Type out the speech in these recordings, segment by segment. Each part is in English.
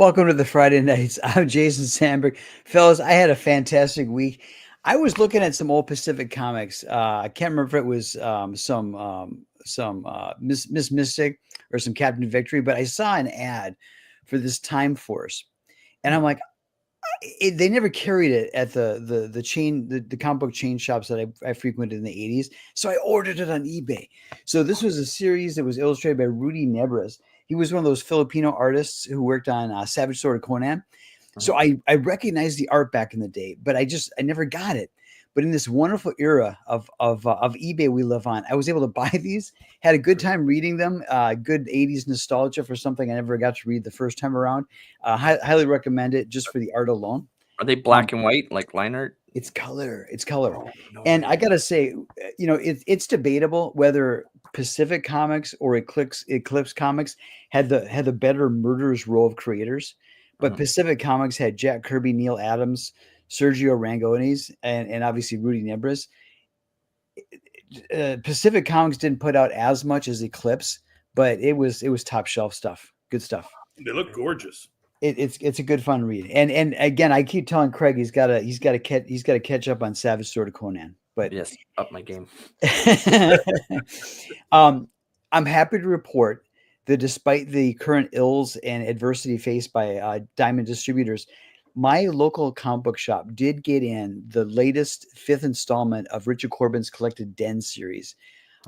Welcome to the Friday Nights. I'm Jason Sandberg. Fellas, I had a fantastic week. I was looking at some old Pacific comics. I can't remember if it was some Miss Mystic or some Captain Victory, but I saw an ad for this Time Force, and I'm like, they never carried it at the chain, the comic book chain shops that I frequented in the 80s. So I ordered it on eBay. So this was a series that was illustrated by Rudy Nebres. He was one of those Filipino artists who worked on Savage Sword of Conan. So I recognized the art back in the day, but I never got it. But in this wonderful era of eBay we live on, I was able to buy these. Had a good time reading them. Good 80s nostalgia for something I never got to read the first time around. Highly recommend it just for the art alone. Are they black and white like line art? It's color. Oh, no And way. I gotta say, it's debatable whether Pacific Comics or Eclipse Comics had the better murderers row of creators. But Pacific Comics had Jack Kirby, Neil Adams, Sergio Rangones, and obviously Rudy Nebres. Pacific Comics didn't put out as much as Eclipse, but it was top shelf stuff. Good stuff. They look gorgeous. It's a good fun read. And again, I keep telling Craig he's got to catch up on Savage Sword of Conan. But yes, up my game. I'm happy to report that despite the current ills and adversity faced by Diamond Distributors, my local comic book shop did get in the latest 5th installment of Richard Corbin's collected Den series.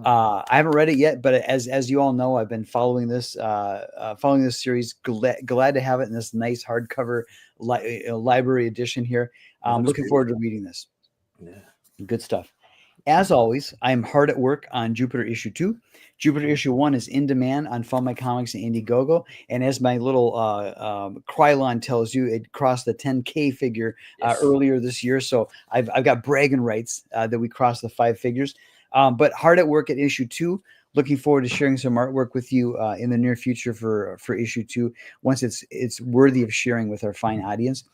I haven't read it yet, but as you all know, I've been following this series. Glad to have it in this nice hardcover library edition here. I'm looking forward to reading this. Yeah, good stuff. As always, I am hard at work on Jupiter issue 2. Jupiter issue 1 is in demand on Fun My Comics and Indiegogo. And as my little Krylon tells you, it crossed the 10K figure earlier this year. So I've got bragging rights that we crossed the 5 figures. But hard at work at issue 2. Looking forward to sharing some artwork with you in the near future for issue 2 once it's worthy of sharing with our fine audience.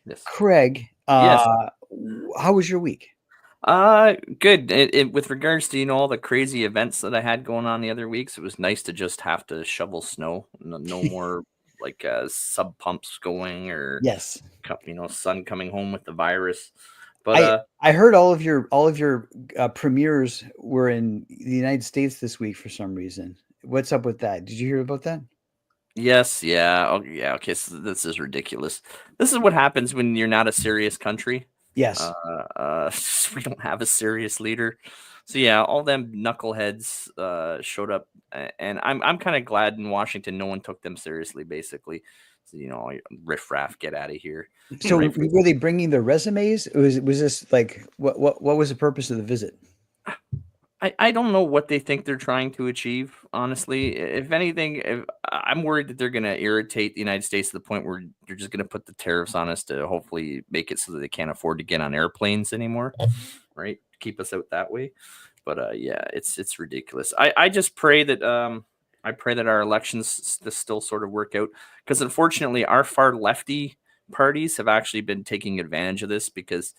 Yes. Craig, yes. How was your week? Good. With regards to all the crazy events that I had going on the other weeks, it was nice to just have to shovel snow. No more like sub pumps going or sun coming home with the virus. But I heard all of your premieres were in the United States this week for some reason. What's up with that? Did you hear about that? Yes. Yeah. Oh, yeah. Okay. So this is ridiculous. This is what happens when you're not a serious country. Yes. We don't have a serious leader. So yeah, all them knuckleheads showed up, and I'm kind of glad in Washington no one took them seriously. Basically, so, riffraff, get out of here. So were they bringing their resumes? Was this like what was the purpose of the visit? I don't know what they think they're trying to achieve, honestly. If anything, I'm worried that they're going to irritate the United States to the point where they're just going to put the tariffs on us to hopefully make it so that they can't afford to get on airplanes anymore, right? Keep us out that way. But yeah, it's ridiculous. I just pray that our elections still sort of work out, because unfortunately our far lefty parties have actually been taking advantage of this because,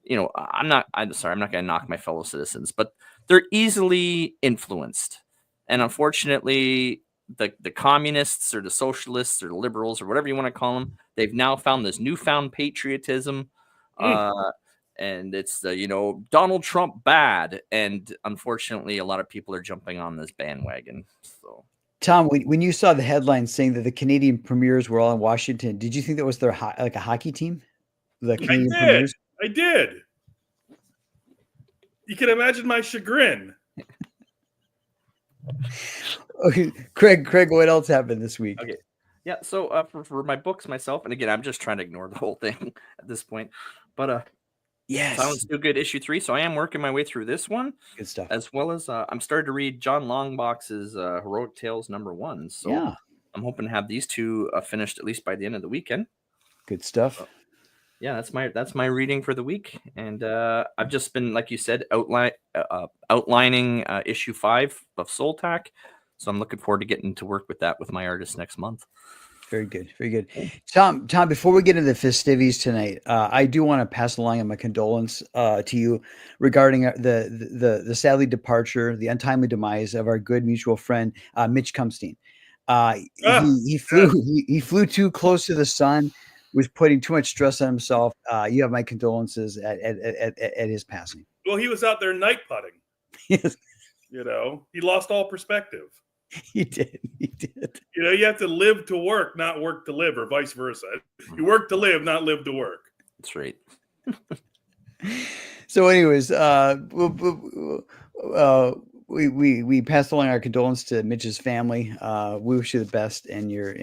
I'm not going to knock my fellow citizens, but they're easily influenced. And unfortunately, the communists or the socialists or the liberals or whatever you want to call them, they've now found this newfound patriotism. And it's Donald Trump bad. And unfortunately, a lot of people are jumping on this bandwagon. So, Tom, when you saw the headline saying that the Canadian premiers were all in Washington, did you think that was their like a hockey team? The Canadian premiers? I did. You can imagine my chagrin. Okay, Craig, what else happened this week? Okay. Yeah, so for my books myself, and again, I'm just trying to ignore the whole thing at this point. But yes, Silence Too Good issue 3. So I am working my way through this one. Good stuff. As well as I'm starting to read John Longbox's Heroic Tales #1. So yeah, I'm hoping to have these two finished at least by the end of the weekend. Good stuff. Yeah, that's my reading for the week, and I've just been, like you said, outlining issue 5 of Soltac. So I'm looking forward to getting to work with that with my artist next month. Very good, very good. Tom, before we get into the festivities tonight, I do want to pass along my condolence to you regarding the sadly departure, the untimely demise of our good mutual friend Mitch Kumstein. He flew too close to the sun, was putting too much stress on himself. You have my condolences at his passing. Well, he was out there night putting. Yes, You know, he lost all perspective. he did. He did. You know, you have to live to work, not work to live, or vice versa. You work to live, not live to work. That's right. So, anyways, we passed along our condolence to Mitch's family. We wish you the best in your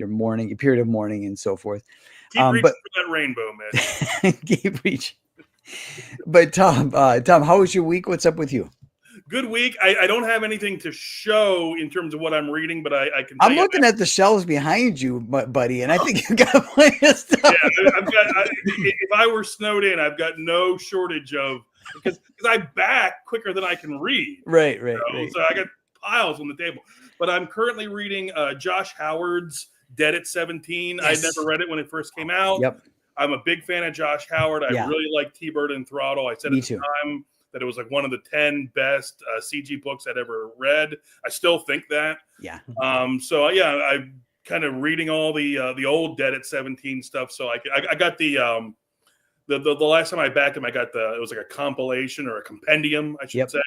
mourning, your period of mourning, and so forth. Keep reaching for that rainbow, Mitch. Keep reaching. But Tom, how was your week? What's up with you? Good week. I don't have anything to show in terms of what I'm reading, but I can. I'm looking at the shelves behind you, buddy, and I think you got plenty of stuff. Yeah, if I were snowed in, I've got no shortage of because I back quicker than I can read. Right. So I got piles on the table. But I'm currently reading Josh Howard's Dead at 17. Yes. I never read it when it first came out. Yep. I'm a big fan of Josh Howard. I really like T-Bird and Throttle. I said Me at too. the time that it was like one of the 10 best CG books I'd ever read. I still think that. Yeah. So I'm kind of reading all the old Dead at 17 stuff. So I got the last time I backed him, I got it was like a compilation or a compendium, I should say.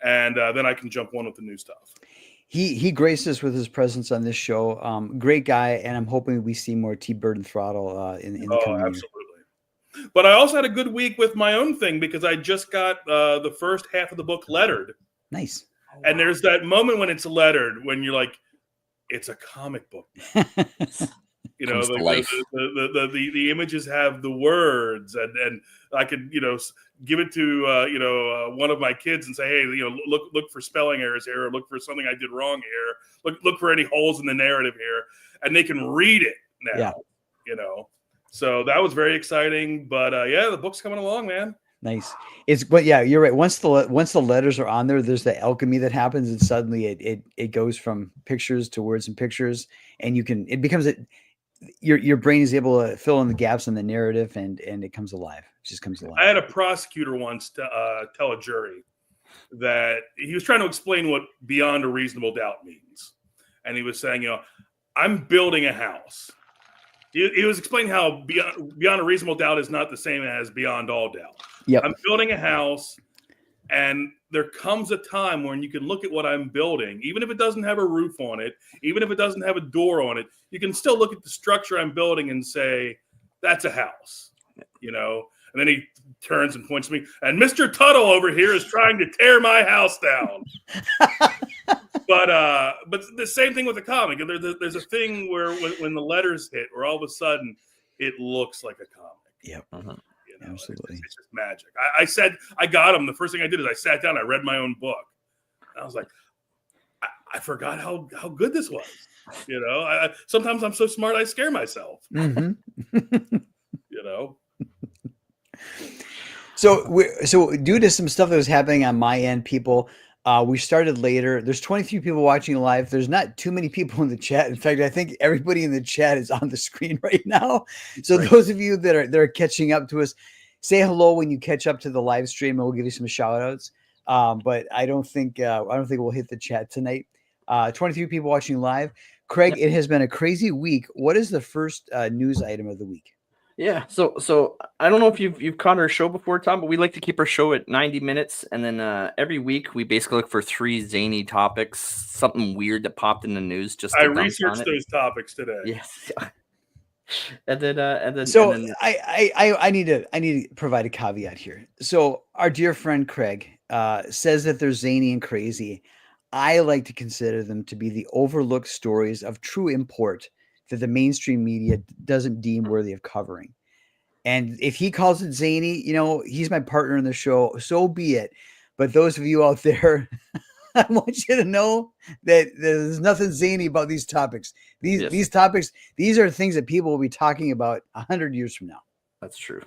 And then I can jump on with the new stuff. He graced us with his presence on this show. Great guy, and I'm hoping we see more T-Bird and Throttle in the coming year. Absolutely. But I also had a good week with my own thing because I just got the first half of the book lettered. Nice. And there's that moment when it's lettered when you're like, it's a comic book. You know, the images have the words, and I could give it to one of my kids and say, hey, look for spelling errors here, or look for something I did wrong here, look for any holes in the narrative here, and they can read it now. Yeah. So that was very exciting. But the book's coming along, man. Nice. But yeah, you're right. Once the letters are on there, there's the alchemy that happens, and suddenly it goes from pictures to words and pictures, and your brain is able to fill in the gaps in the narrative, and it comes alive. It just comes alive. I had a prosecutor once tell a jury that he was trying to explain what beyond a reasonable doubt means, and he was saying, I'm building a house. He was explaining how beyond a reasonable doubt is not the same as beyond all doubt. Yep. I'm building a house, and there comes a time when you can look at what I'm building, even if it doesn't have a roof on it, even if it doesn't have a door on it, you can still look at the structure I'm building and say, that's a house, And then he turns and points to me, and Mr. Tuttle over here is trying to tear my house down. But the same thing with the comic. There's a thing where when the letters hit, where all of a sudden it looks like a comic. Yep. Uh-huh. Absolutely. It's just magic. I said I got him. The first thing I did is I sat down. I read my own book. I was like, I forgot how good this was. Sometimes I'm so smart I scare myself. Mm-hmm. So due to some stuff that was happening on my end, people, we started later. There's 23 people watching live. There's not too many people in the chat. In fact, I think everybody in the chat is on the screen right now. So those of you that are catching up to us, say hello when you catch up to the live stream, and we'll give you some shout outs. But I don't think we'll hit the chat tonight. 23 people watching live. Craig, it has been a crazy week. What is the first news item of the week? Yeah, so I don't know if you've caught our show before, Tom, but we like to keep our show at 90 minutes, and then every week we basically look for 3 zany topics, something weird that popped in the news. I researched those topics today. Yes, and then I need to provide a caveat here. So our dear friend Craig says that they're zany and crazy. I like to consider them to be the overlooked stories of true import that the mainstream media doesn't deem worthy of covering. And if he calls it zany, he's my partner in the show, so be it. But those of you out there, I want you to know that there's nothing zany about these topics. These topics, these are things that people will be talking about 100 years from now. That's true.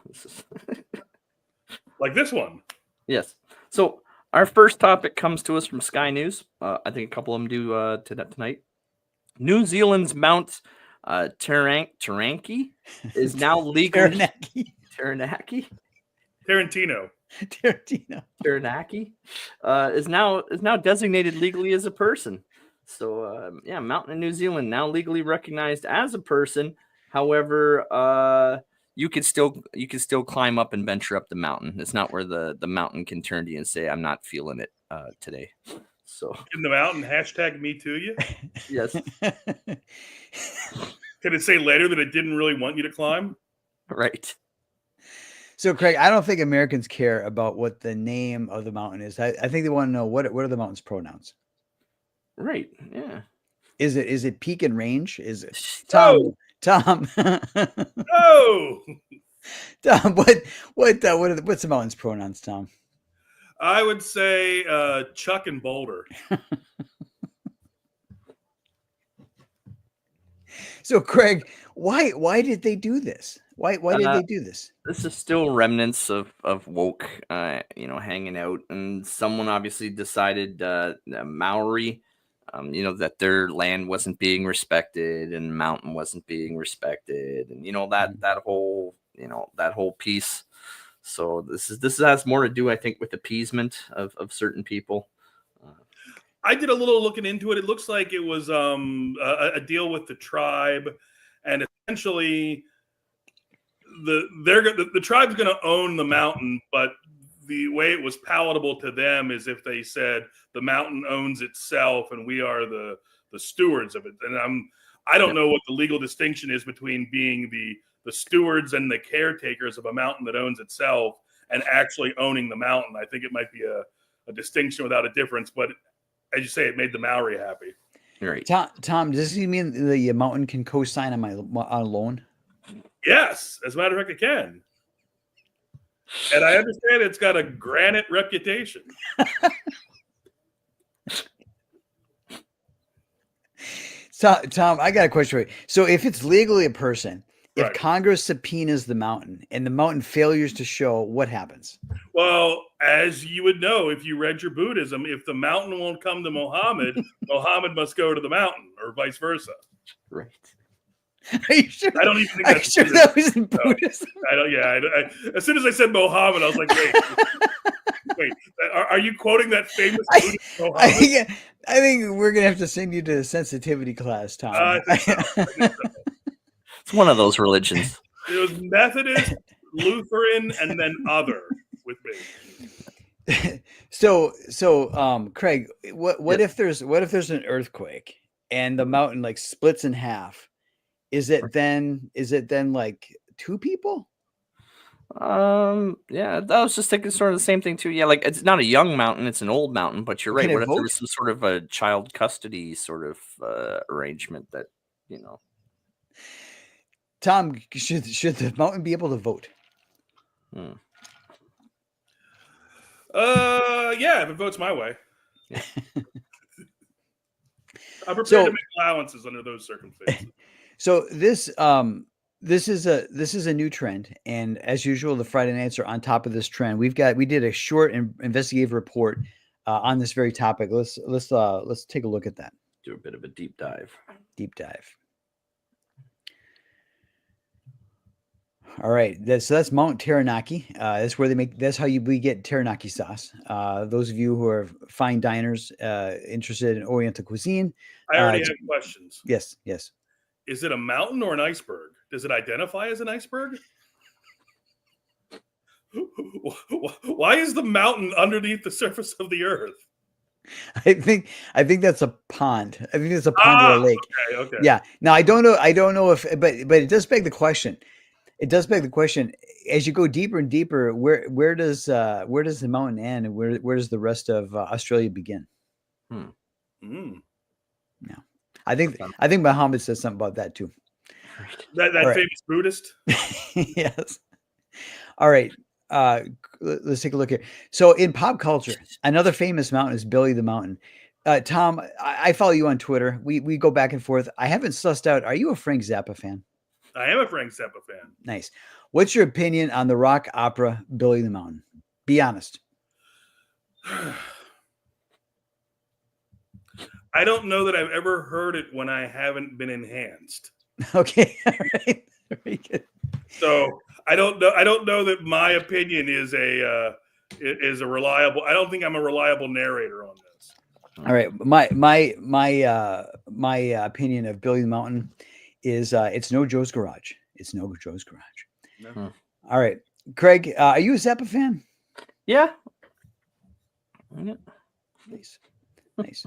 Like this one. Yes. So our first topic comes to us from Sky News. I think a couple of them do tonight. New Zealand's Mount Taranaki is now legal. Taranaki? Tarantino. Taranaki is now designated legally as a person. So yeah, mountain in New Zealand now legally recognized as a person. However, you could still climb up and venture up the mountain. It's not where the mountain can turn to you and say, "I'm not feeling it today." So in the mountain, hashtag me to you. yes. Can it say later that it didn't really want you to climb? Right. So, Craig, I don't think Americans care about what the name of the mountain is. I think they want to know what are the mountain's pronouns. Right. Yeah. Is it peak and range? Is it Oh! Tom? Oh, Tom, what's the mountain's pronouns, Tom? I would say Chuck and Boulder. So, Craig, why did they do this? Why did they do this? This is still remnants of woke, hanging out, and someone obviously decided Maori, that their land wasn't being respected and mountain wasn't being respected, and that whole piece. So this has more to do, I think, with appeasement of certain people. I did a little looking into it. It looks like it was a deal with the tribe, and essentially the tribe's going to own the mountain, but the way it was palatable to them is if they said the mountain owns itself and we are the stewards of it. And I don't know what the legal distinction is between being the stewards and the caretakers of a mountain that owns itself and actually owning the mountain. I think it might be a distinction without a difference, but as you say, it made the Maori happy. Right. Tom, does this mean the mountain can co-sign on a loan? Yes, as a matter of fact, it can. And I understand it's got a granite reputation. So, Tom, I got a question for you. So if it's legally a person, if Right. Congress subpoenas the mountain and the mountain failures to show, what happens? Well, as you would know, if you read your Buddhism, if the mountain won't come to Muhammad, Muhammad must go to the mountain, or vice versa. Right. Are you sure? I don't even think Are you that's sure that was in Buddhism? I don't. Yeah. As soon as I said Muhammad, I was like, wait. Are you quoting that famous Buddhist Muhammad? I think we're gonna have to send you to a sensitivity class, Tom. I think so. It's one of those religions. It was Methodist, Lutheran, and then other with me. So, Craig, what if there's an earthquake and the mountain like splits in half? Is it then like two people? Yeah, I was just thinking sort of the same thing too. Yeah, like it's not a young mountain, it's an old mountain, but you're right. Can it What if there vote? was some sort of a child custody sort of arrangement that, Tom, should the mountain be able to vote? Yeah, if it votes my way. Yeah. I'm prepared to make allowances under those circumstances. So this is a new trend, and as usual, the Friday nights are on top of this trend. We did a short investigative report on this very topic. Let's take a look at that. Do a bit of a deep dive. All right, so that's Mount Taranaki. That's where we get Taranaki sauce. Those of you who are fine diners interested in Oriental cuisine, I already have questions. Yes. Is it a mountain or an iceberg? Does it identify as an iceberg? Why is the mountain underneath the surface of the earth? I think that's a pond. I think it's a pond or a lake. Okay. Yeah. Now I don't know if, but it does beg the question. As you go deeper and deeper, where does the mountain end, and where does the rest of Australia begin? No. I think Muhammad says something about that too. That right. Famous Buddhist. Yes. All right. Let's take a look here. So in pop culture, another famous mountain is Billy the Mountain. Tom, I follow you on Twitter. We go back and forth. I haven't sussed out. Are you a Frank Zappa fan? I am a Frank Zappa fan. Nice. What's your opinion on the rock opera Billy the Mountain? Be honest. I don't know that I've ever heard it when I haven't been enhanced. Okay. All right. Very good. So I don't know that my opinion is a reliable. I don't think I'm a reliable narrator on this. All right, my opinion of Billy the Mountain is it's no Joe's Garage. It's no Joe's Garage. No. All right, Craig, are you a Zappa fan? Yeah. Nice, nice.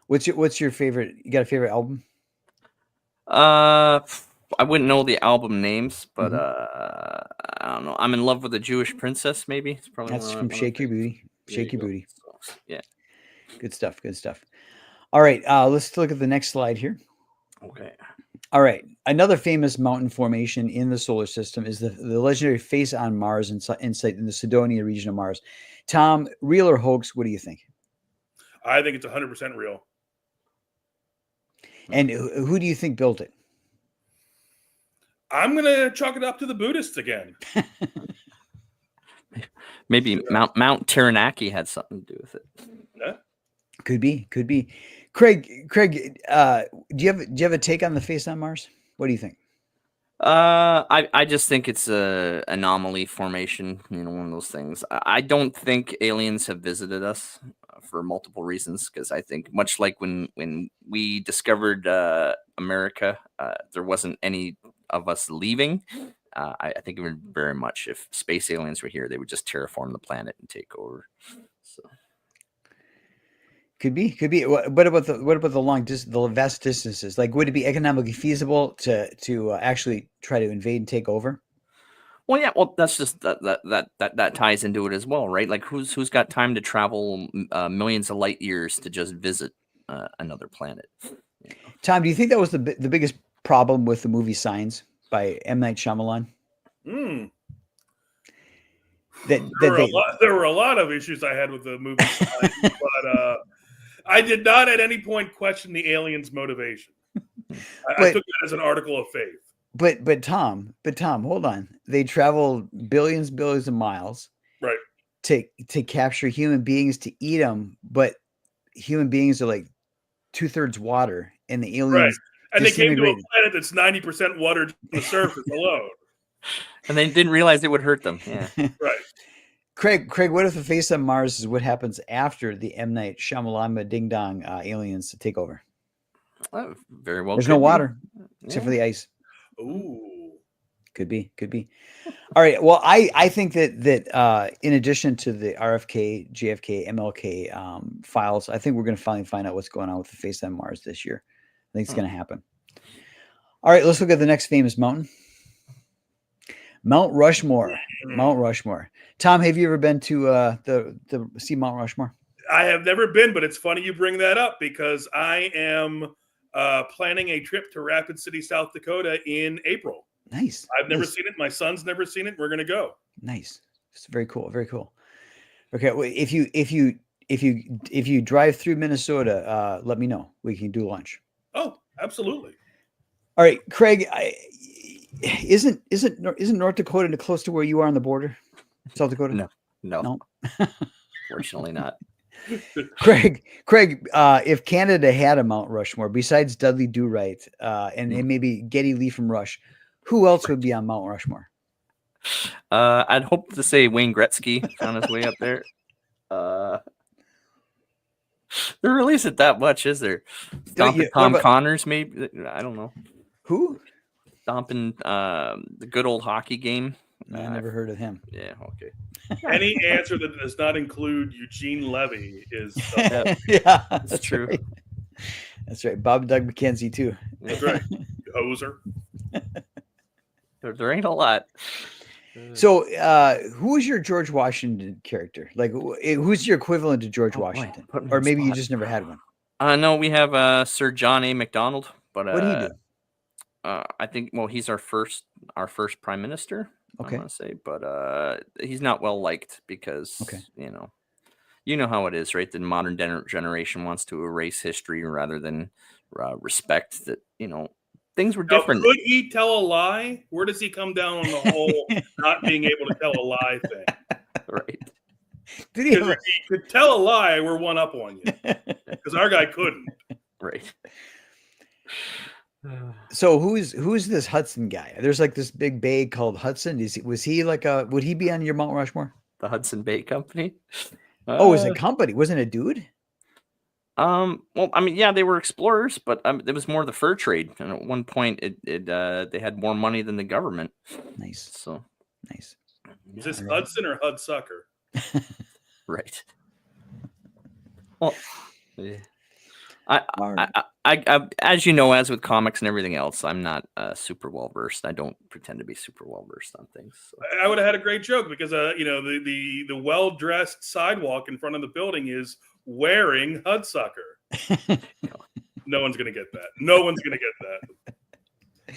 What's your favorite? You got a favorite album? I wouldn't know the album names, but I don't know. I'm in Love with a Jewish Princess. Maybe it's probably That's from Shake Your Booty. Shake Your Booty. So, yeah. Good stuff. Good stuff. All right, let's look at the next slide here. Okay. All right, another famous mountain formation in the solar system is the legendary Face on Mars in the Cydonia region of Mars. Tom, real or hoax? What do you think? I think it's 100% real. And who do you think built it? I'm going to chalk it up to the Buddhists again. Maybe Mount Taranaki had something to do with it. Yeah. Could be. Craig, do you have a take on the Face on Mars? What do you think? I just think it's a anomaly formation, one of those things. I don't think aliens have visited us for multiple reasons, because I think much like when we discovered America, there wasn't any of us leaving. I think it would very much, if space aliens were here, they would just terraform the planet and take over. So. Could be. What about the the vast distances? Like, would it be economically feasible to actually try to invade and take over? Well, yeah. Well, that's just that ties into it as well, right? Like, who's got time to travel millions of light years to just visit another planet? Tom, do you think that was the biggest problem with the movie Signs by M. Night Shyamalan? There were a lot of issues I had with the movie Signs, but I did not at any point question the aliens' motivation. I took that as an article of faith. But Tom, hold on. They travel billions of miles, right, to capture human beings to eat them. But human beings are like 2/3 water, and the aliens. Right. And they came to a planet that's 90% water to the surface alone. And they didn't realize it would hurt them. Yeah. Right. Craig, what if the Face on Mars is what happens after the M. Night Shyamalan ding dong aliens take over? Very well. There's no water except for the ice. Ooh. Could be. All right. Well, I think that in addition to the RFK, JFK, MLK files, I think we're going to finally find out what's going on with the Face on Mars this year. I think it's going to happen. All right. Let's look at the next famous mountain. Mount Rushmore. Mount Rushmore. Tom, have you ever been to see Mount Rushmore? I have never been, but it's funny you bring that up because I am planning a trip to Rapid City, South Dakota in April. Nice. I've never seen it. My son's never seen it. We're going to go. Nice. It's very cool. Very cool. Okay. Well, if you drive through Minnesota, let me know. We can do lunch. Oh, absolutely. All right, Craig. Isn't North Dakota close to where you are on the border? South Dakota? No. Fortunately not. Craig, if Canada had a Mount Rushmore besides Dudley Do-Right and maybe Geddy Lee from Rush, who else would be on Mount Rushmore? I'd hope to say Wayne Gretzky on his way up there. There really isn't that much, is there? Stomping Tom Connors, maybe. I don't know. Who? Stomping the good old hockey game. I never heard of him. Yeah, okay. Any answer that does not include Eugene Levy is yeah, that's true. Right. That's right. Bob and Doug McKenzie too. That's right. Hoser. There ain't a lot. So, who is your George Washington character? Like, who's your equivalent to George Washington? Or maybe you just never had one. No, we have Sir John A. Macdonald. But what did he do? I think he's our first prime minister. Okay. I want to say, but he's not well liked because you know how it is, right? The modern generation wants to erase history rather than respect that. Things were different. Now, could he tell a lie? Where does he come down on the whole not being able to tell a lie thing? Right. If he could tell a lie, we're one up on you. Because our guy couldn't. Right. So who's this Hudson guy? There's like this big bay called Hudson. Would he be on your Mount Rushmore? The Hudson Bay Company? It was a company. Wasn't it a dude? Well, I mean, yeah, they were explorers, but it was more the fur trade. And at one point, they had more money than the government. Nice, So nice. Is this All right. Hudson or Hudsucker? right. Well, yeah. All right. I, as you know, as with comics and everything else, I'm not super well versed. I don't pretend to be super well versed on things. So. I would have had a great joke because the well dressed sidewalk in front of the building is wearing Hudsucker. No one's gonna get that. No one's gonna get that.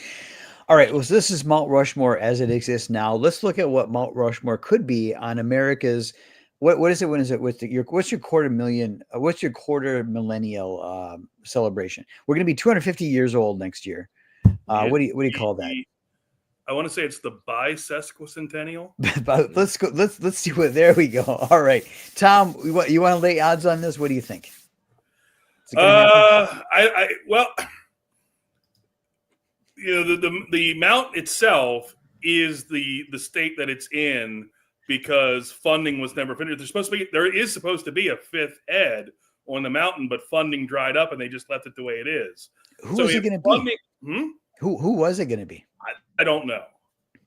All right. Well, so this is Mount Rushmore as it exists now. Let's look at what Mount Rushmore could be on America's. What is it? When is it with what's your quarter million? What's your quarter millennial celebration? We're going to be 250 years old next year. What do you call that? I want to say it's the bisesquicentennial. But let's go. Let's see what. There we go. All right, Tom. You want to lay odds on this? What do you think? Well, the mount itself is the state that it's in. Because funding was never finished. There is supposed to be a fifth head on the mountain, but funding dried up and they just left it the way it is. Who is it going to be? Who was it going to be? I don't know.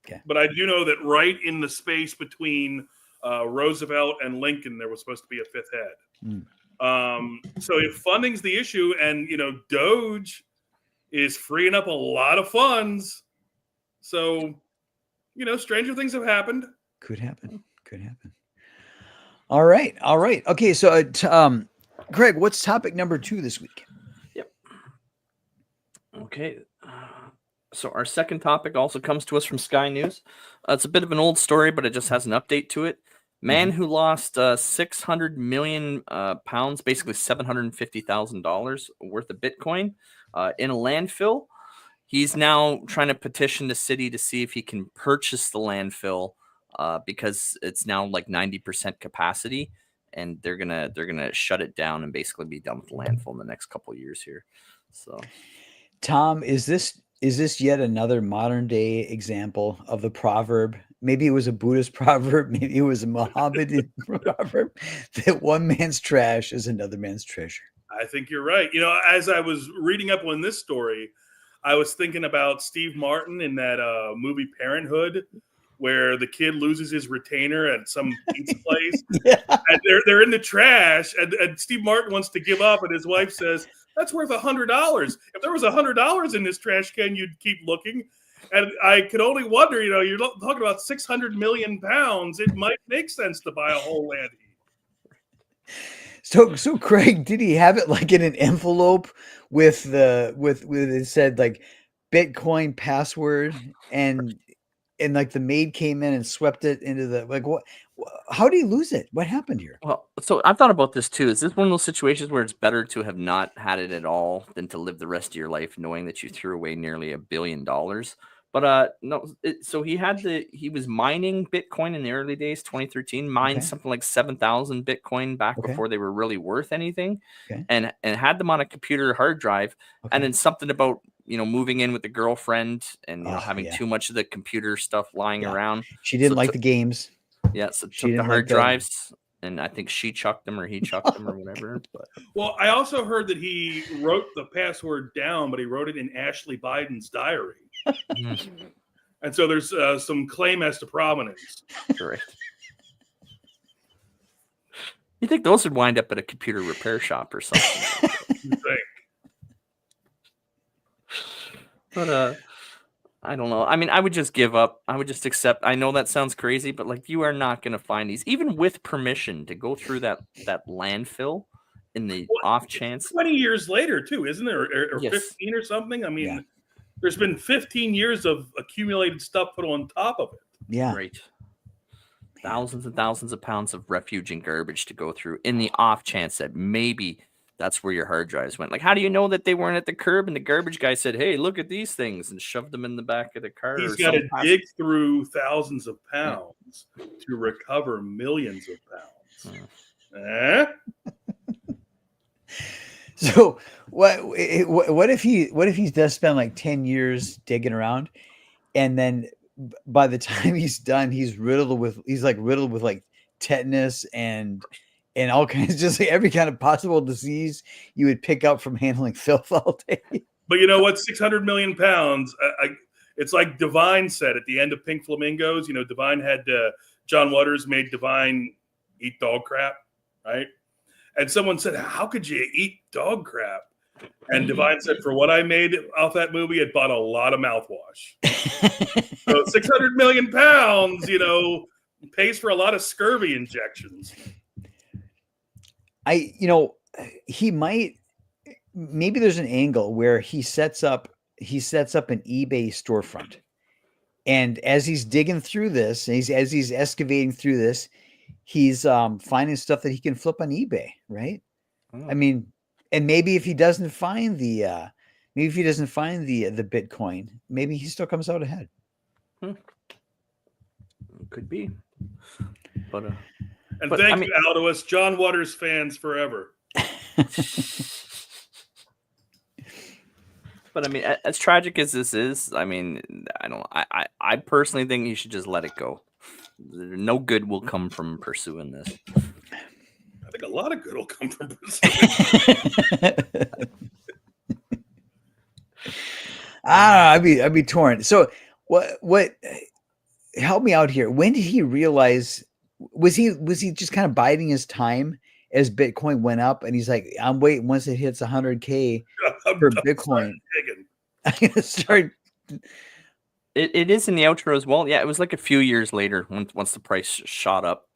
Okay. But I do know that right in the space between Roosevelt and Lincoln, there was supposed to be a fifth head. So if funding's the issue and, Doge is freeing up a lot of funds. So, stranger things have happened. Could happen. All right. Okay. So, Greg, what's topic number 2 this week? Yep. Okay. So our second topic also comes to us from Sky News. It's a bit of an old story, but it just has an update to it. Man who lost 600 million pounds, basically $750,000 worth of Bitcoin in a landfill. He's now trying to petition the city to see if he can purchase the landfill. Because it's now like 90% capacity, and they're gonna shut it down and basically be done with the landfill in the next couple of years here. So, Tom, is this yet another modern day example of the proverb? Maybe it was a Buddhist proverb, maybe it was a Mohammedan proverb that one man's trash is another man's treasure. I think you're right. As I was reading up on this story, I was thinking about Steve Martin in that movie Parenthood, where the kid loses his retainer at some pizza place. Yeah. And they're in the trash, and Steve Martin wants to give up, and his wife says, that's worth $100. If there was $100 in this trash can, you'd keep looking. And I could only wonder, you're talking about 600 million pounds. It might make sense to buy a whole land heap. So Craig, did he have it like in an envelope with it said like Bitcoin password and like the maid came in and swept it into the what? How did he lose it? What happened here? Well, so I've thought about this too. Is this one of those situations where it's better to have not had it at all than to live the rest of your life knowing that you threw away nearly $1 billion? But no. So he was mining Bitcoin in the early days, 2013, mined something like 7,000 Bitcoin back before they were really worth anything, and had them on a computer hard drive, and then something about moving in with the girlfriend and having too much of the computer stuff lying around. She didn't like the games. Yeah, so took the hard drives, and I think she chucked them or he chucked them or whatever. But well, I also heard that he wrote the password down, but he wrote it in Ashley Biden's diary. And so there's some claim as to provenance. Correct. You think those would wind up at a computer repair shop or something? You think? But I don't know. I mean, I would just give up. I would just accept. I know that sounds crazy, but like you are not going to find these, even with permission to go through that landfill in the off chance. 20 years later, too, isn't there? Or 15 or something? I mean, there's been 15 years of accumulated stuff put on top of it. Yeah. Right. Thousands and thousands of pounds of refuge and garbage to go through in the off chance that maybe that's where your hard drives went. Like, how do you know that they weren't at the curb and the garbage guy said, hey, look at these things, and shoved them in the back of the car? He's got to dig through thousands of pounds to recover millions of pounds. So what if he does spend like 10 years digging around, and then by the time he's done, he's riddled with like tetanus and and all kinds, just like every kind of possible disease you would pick up from handling filth all day. But you know what? 600 million pounds. It's like Divine said at the end of Pink Flamingos. You know, Divine had John Waters made Divine eat dog crap, right? And someone said, "How could you eat dog crap?" And Divine said, "For what I made off that movie, it bought a lot of mouthwash." So 600 million pounds, you know, pays for a lot of scurvy injections. He might, maybe there's an angle where he sets up an eBay storefront. And as he's digging through this, and as he's excavating through this, he's finding stuff that he can flip on eBay, right? Oh. I mean, and maybe if he doesn't find the Bitcoin, maybe he still comes out ahead. Could be. But thank you, Aldous. John Waters fans forever. But I mean, as tragic as this is, I mean, I personally think you should just let it go. No good will come from pursuing this. I think a lot of good will come from pursuing. I'd be torn. So what help me out here. When did he realize, was he just kind of biding his time as Bitcoin went up, and he's like, I'm waiting once it hits 100K for Bitcoin. I'm gonna start. It is in the outro as well. Yeah, it was like a few years later once the price shot up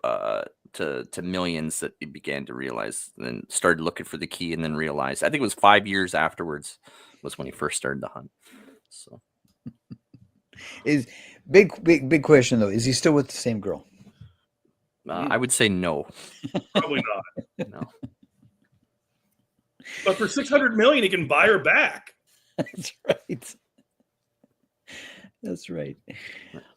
to millions that he began to realize, then started looking for the key, and then realized. I think it was 5 years afterwards was when he first started the hunt. So, is big question though. Is he still with the same girl? I would say no. Probably not. No. But for 600 million, he can buy her back. That's right. That's right.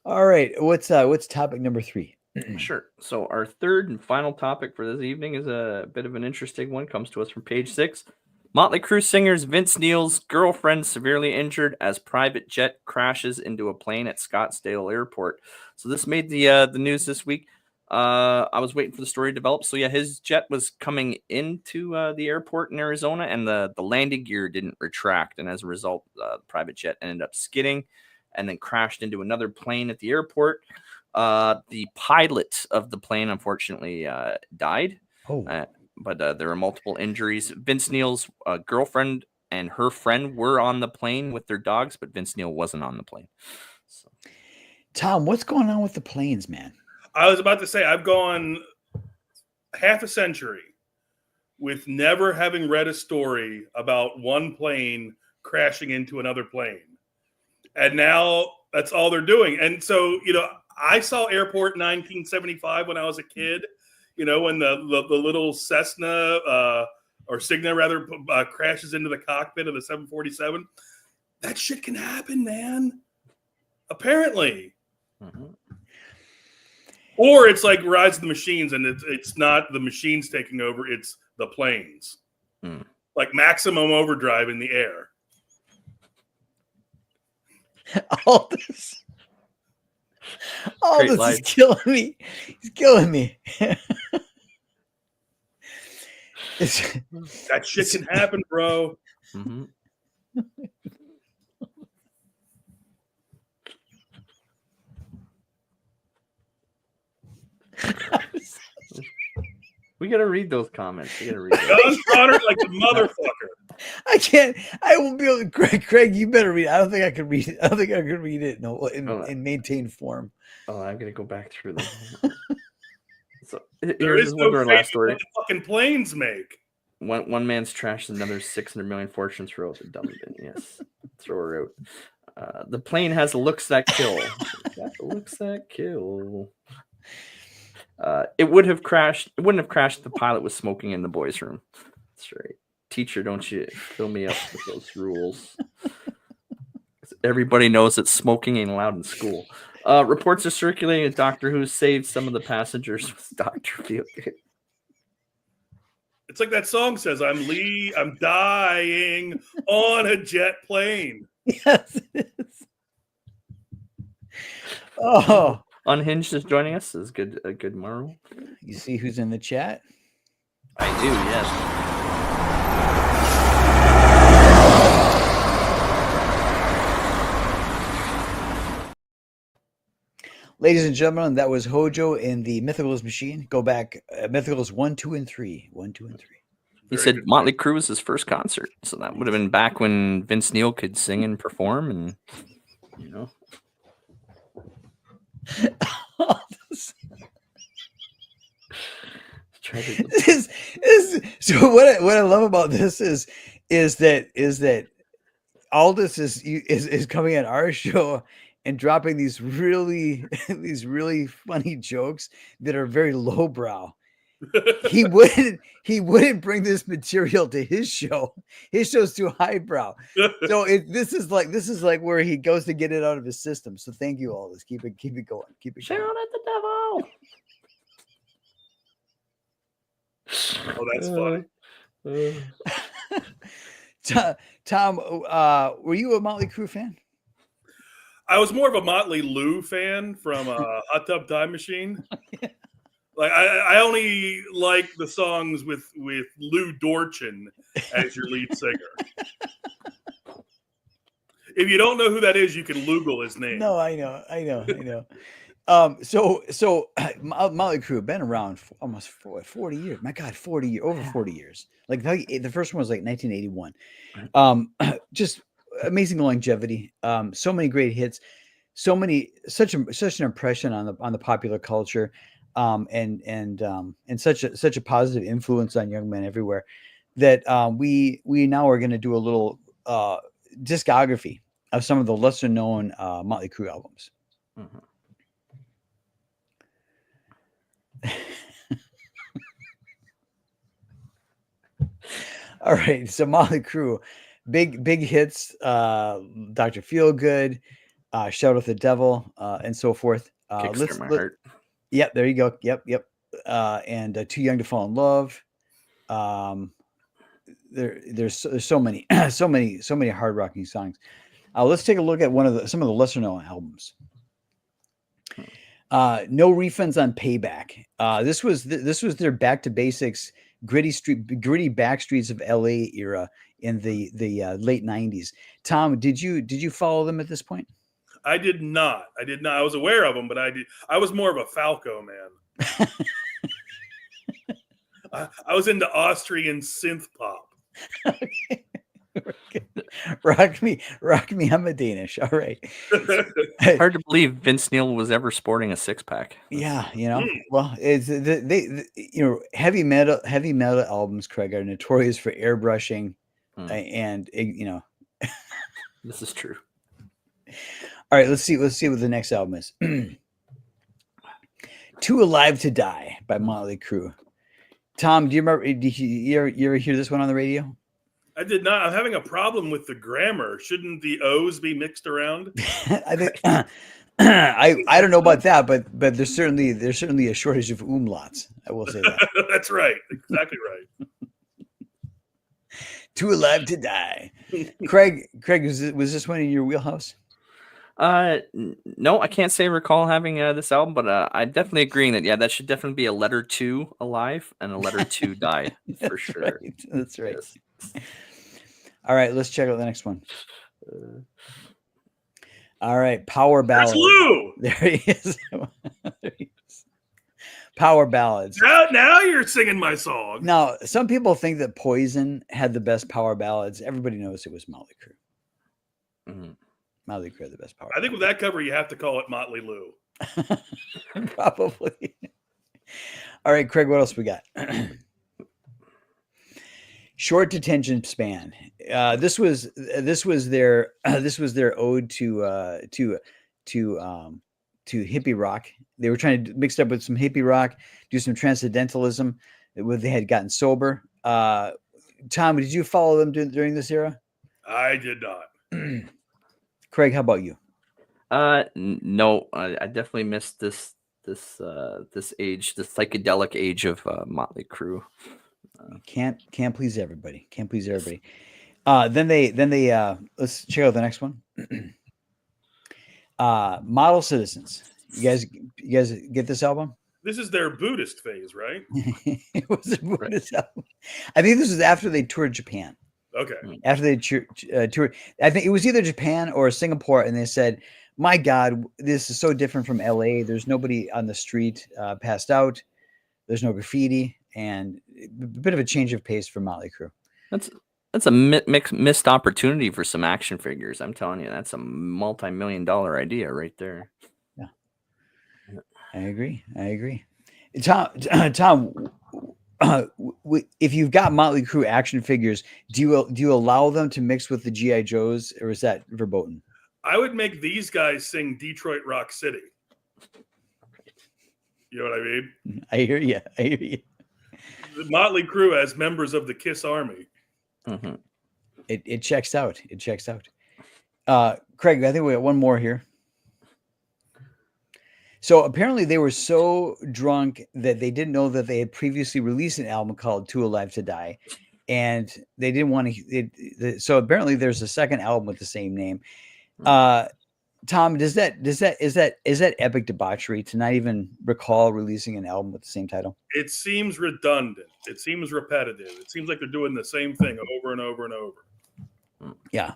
All right. What's topic number 3? Sure. So our third and final topic for this evening is a bit of an interesting one. Comes to us from page 6. Motley Crue singers Vince Neil's girlfriend severely injured as private jet crashes into a plane at Scottsdale Airport. So this made the news this week. I was waiting for the story to develop. So yeah, his jet was coming into the airport in Arizona, and the landing gear didn't retract, and as a result, the private jet ended up skidding and then crashed into another plane at the airport. The pilot of the plane unfortunately died. But there were multiple injuries. Vince Neil's girlfriend and her friend were on the plane with their dogs, but Vince Neil wasn't on the plane. So. Tom, what's going on with the planes, man? I was about to say, I've gone half a century with never having read a story about one plane crashing into another plane. And now that's all they're doing. And so, you know, I saw Airport in 1975 when I was a kid, you know, when the little Cessna or Cigna rather crashes into the cockpit of the 747. That shit can happen, man. Apparently. Mm-hmm. Or it's like Rise of the Machines, and it's not the machines taking over, it's the planes. Like Maximum Overdrive in the air. All this is killing me. He's killing me. That shit can happen, bro. Mm-hmm. We gotta read those comments. We gotta read those. John's honored like a motherfucker. I can't. I won't be able to. Craig, you better read it. I don't think I can read it. I don't think I can read it in maintained form. Oh, I'm gonna go back through them. So there is no last story. What the fucking planes make. One man's trash, another 600 million fortune throws a dumb bin. Yes, throw her out. The plane has looks that kill. Looks that kill. It wouldn't have crashed if the pilot was smoking in the boys' room. That's right. Teacher, don't you fill me up with those rules. Everybody knows that smoking ain't allowed in school. Reports are circulating that Doctor Who saved some of the passengers with Dr. Feelgood. It's like that song says, I'm dying on a jet plane. Yes, it is. Oh. Unhinged is joining us. Is good. A good Marvel. You see who's in the chat? I do, yes. Ladies and gentlemen, that was Hojo in the Mythicals machine. Go back, Mythicals 1, 2, and 3. 1, 2, and 3. He said Motley Crue was his first concert, so that would have been back when Vince Neil could sing and perform, and you know. So what I love about this is that Aldous is coming at our show and dropping these really funny jokes that are very lowbrow. He wouldn't bring this material to his show. His show's too highbrow. So this is like where he goes to get it out of his system. So thank you, Aldous. Keep it going. Keep it Shout going. at the devil. Oh, that's funny. Tom, were you a Motley Crue fan? I was more of a Motley Lou fan from Hot Tub Time Machine. Yeah. Like I only like the songs with Lou Dorchin as your lead singer. If you don't know who that is, you can Google his name. No, I know. So Motley Crue been around for almost 40 years. My God, 40 years, over 40 years. Like the first one was like 1981. Just amazing longevity. So many great hits. Such an impression on the popular culture. And such a positive influence on young men everywhere that we now are going to do a little discography of some of the lesser known Motley Crue albums. Mm-hmm. All right, so Motley Crue, big hits, Dr. Feelgood, Shout at the Devil, and so forth. Kickstart My Heart. Yep, there you go. Yep. And Too Young to Fall in Love. There's so many hard rocking songs. Let's take a look at some of the lesser known albums. No Refunds on Payback. This was their back to basics, gritty back streets of LA era in the late 90s. Tom, did you follow them at this point? I did not. I was aware of them, but I was more of a Falco man. I was into Austrian synth pop. Okay. Rock me. I'm a Danish. All right. Hard to believe Vince Neil was ever sporting a six pack. Yeah, well, it's heavy metal albums, Craig, are notorious for airbrushing, and This is true. All right, let's see what the next album is. Too Alive to Die by Motley Crue. Tom, do you remember? Did you ever hear this one on the radio? I did not. I'm having a problem with the grammar. Shouldn't the O's be mixed around? I think I don't know about that, but there's certainly a shortage of umlauts. I will say that. That's right. Exactly right. Too Alive to Die. Craig, was this one in your wheelhouse? No, I can't say I recall having this album, but I'm definitely agreeing that that should definitely be a letter to Alive and a letter to Die for sure. Right. That's right. Yes. All right, let's check out the next one. All right, Power Ballads. That's Lou. There he is. Power Ballads. Now you're singing my song. Now, some people think that Poison had the best power ballads. Everybody knows it was Motley Crue. Mm-hmm. Motley Crue had the best power. I think with that cover, you have to call it Motley Lou. Probably. All right, Craig, what else we got? Short Detention Span. This was their ode to hippie rock. They were trying to mix it up with some hippie rock, do some transcendentalism. They had gotten sober. Tom, did you follow them during this era? I did not. Craig, how about you? No, I definitely missed this age, the psychedelic age of Motley Crue. Can't please everybody. Then they let's check out the next one. Model Citizens. You guys get this album? This is their Buddhist phase, right? It was a Buddhist album. I think this was after they toured Japan. Okay. After they toured, I think it was either Japan or Singapore, and they said, "My God, this is so different from LA. There's nobody on the street passed out. There's no graffiti, and a bit of a change of pace for Motley Crue." That's a missed opportunity for some action figures. I'm telling you, that's a multi-million-dollar idea right there. Yeah, I agree. Tom, if you've got Motley Crue action figures, do you allow them to mix with the GI Joes, or is that verboten? I would make these guys sing Detroit Rock City. You know what I mean? I hear you. The Motley Crue as members of the Kiss Army. Mm-hmm. It checks out. Craig, I think we got one more here. So apparently they were so drunk that they didn't know that they had previously released an album called Too Alive to Die, and they didn't want to. So apparently there's a second album with the same name. Tom, is that epic debauchery to not even recall releasing an album with the same title? It seems redundant. It seems repetitive. It seems like they're doing the same thing over and over and over. Yeah.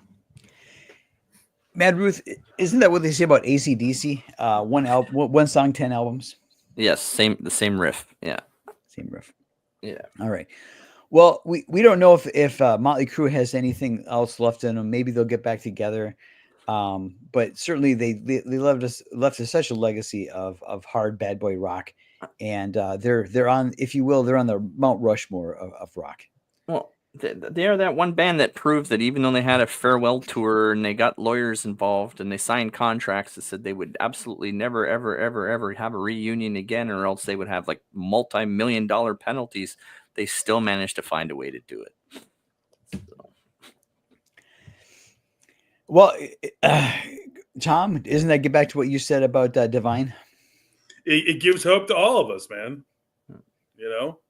Mad Ruth, isn't that what they say about AC/DC? One song, 10 albums. Yes, the same riff. Yeah, same riff. Yeah. All right. Well, we don't know if Motley Crue has anything else left in them. Maybe they'll get back together. But certainly they left us such a legacy of hard bad boy rock, and they're on, if you will, they're on the Mount Rushmore of rock. Well, they are that one band that proved that even though they had a farewell tour and they got lawyers involved and they signed contracts that said they would absolutely never, ever, ever, ever have a reunion again, or else they would have like multi-million-dollar penalties, they still managed to find a way to do it. So. Well, Tom, doesn't that get back to what you said about Divine? It gives hope to all of us, man. You know?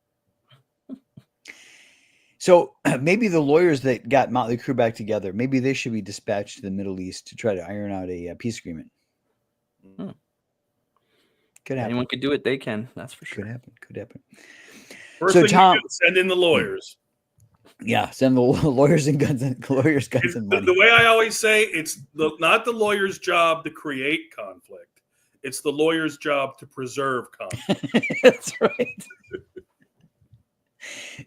So maybe the lawyers that got Motley Crue back together, maybe they should be dispatched to the Middle East to try to iron out a peace agreement. Could happen. Anyone could do it. They can. That's for sure. Could happen. First thing Tom, you do, send in the lawyers. Yeah, send the lawyers and guns and money. The way I always say, it's not the lawyer's job to create conflict. It's the lawyer's job to preserve conflict. That's right.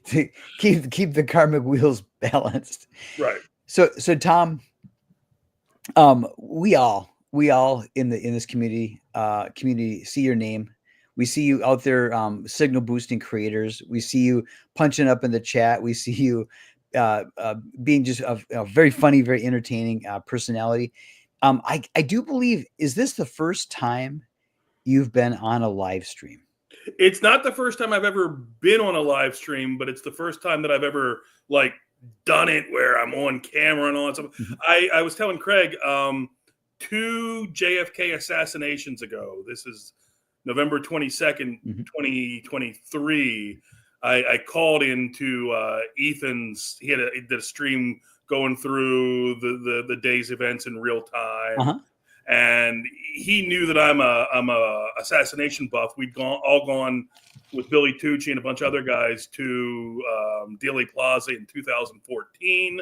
To keep the karmic wheels balanced. Right. So Tom, we all in this community see your name. We see you out there signal boosting creators. We see you punching up in the chat. We see you being just a very funny, very entertaining personality. I do believe, is this the first time you've been on a live stream? It's not the first time I've ever been on a live stream, but it's the first time that I've ever done it where I'm on camera and all that stuff. Mm-hmm. I was telling Craig 2 JFK assassinations ago. This is November 22nd, 2023. I called into Ethan's. He did a stream going through the day's events in real time, and he knew that I'm a assassination buff. We'd all gone with Billy Tucci and a bunch of other guys to Dealey Plaza in 2014.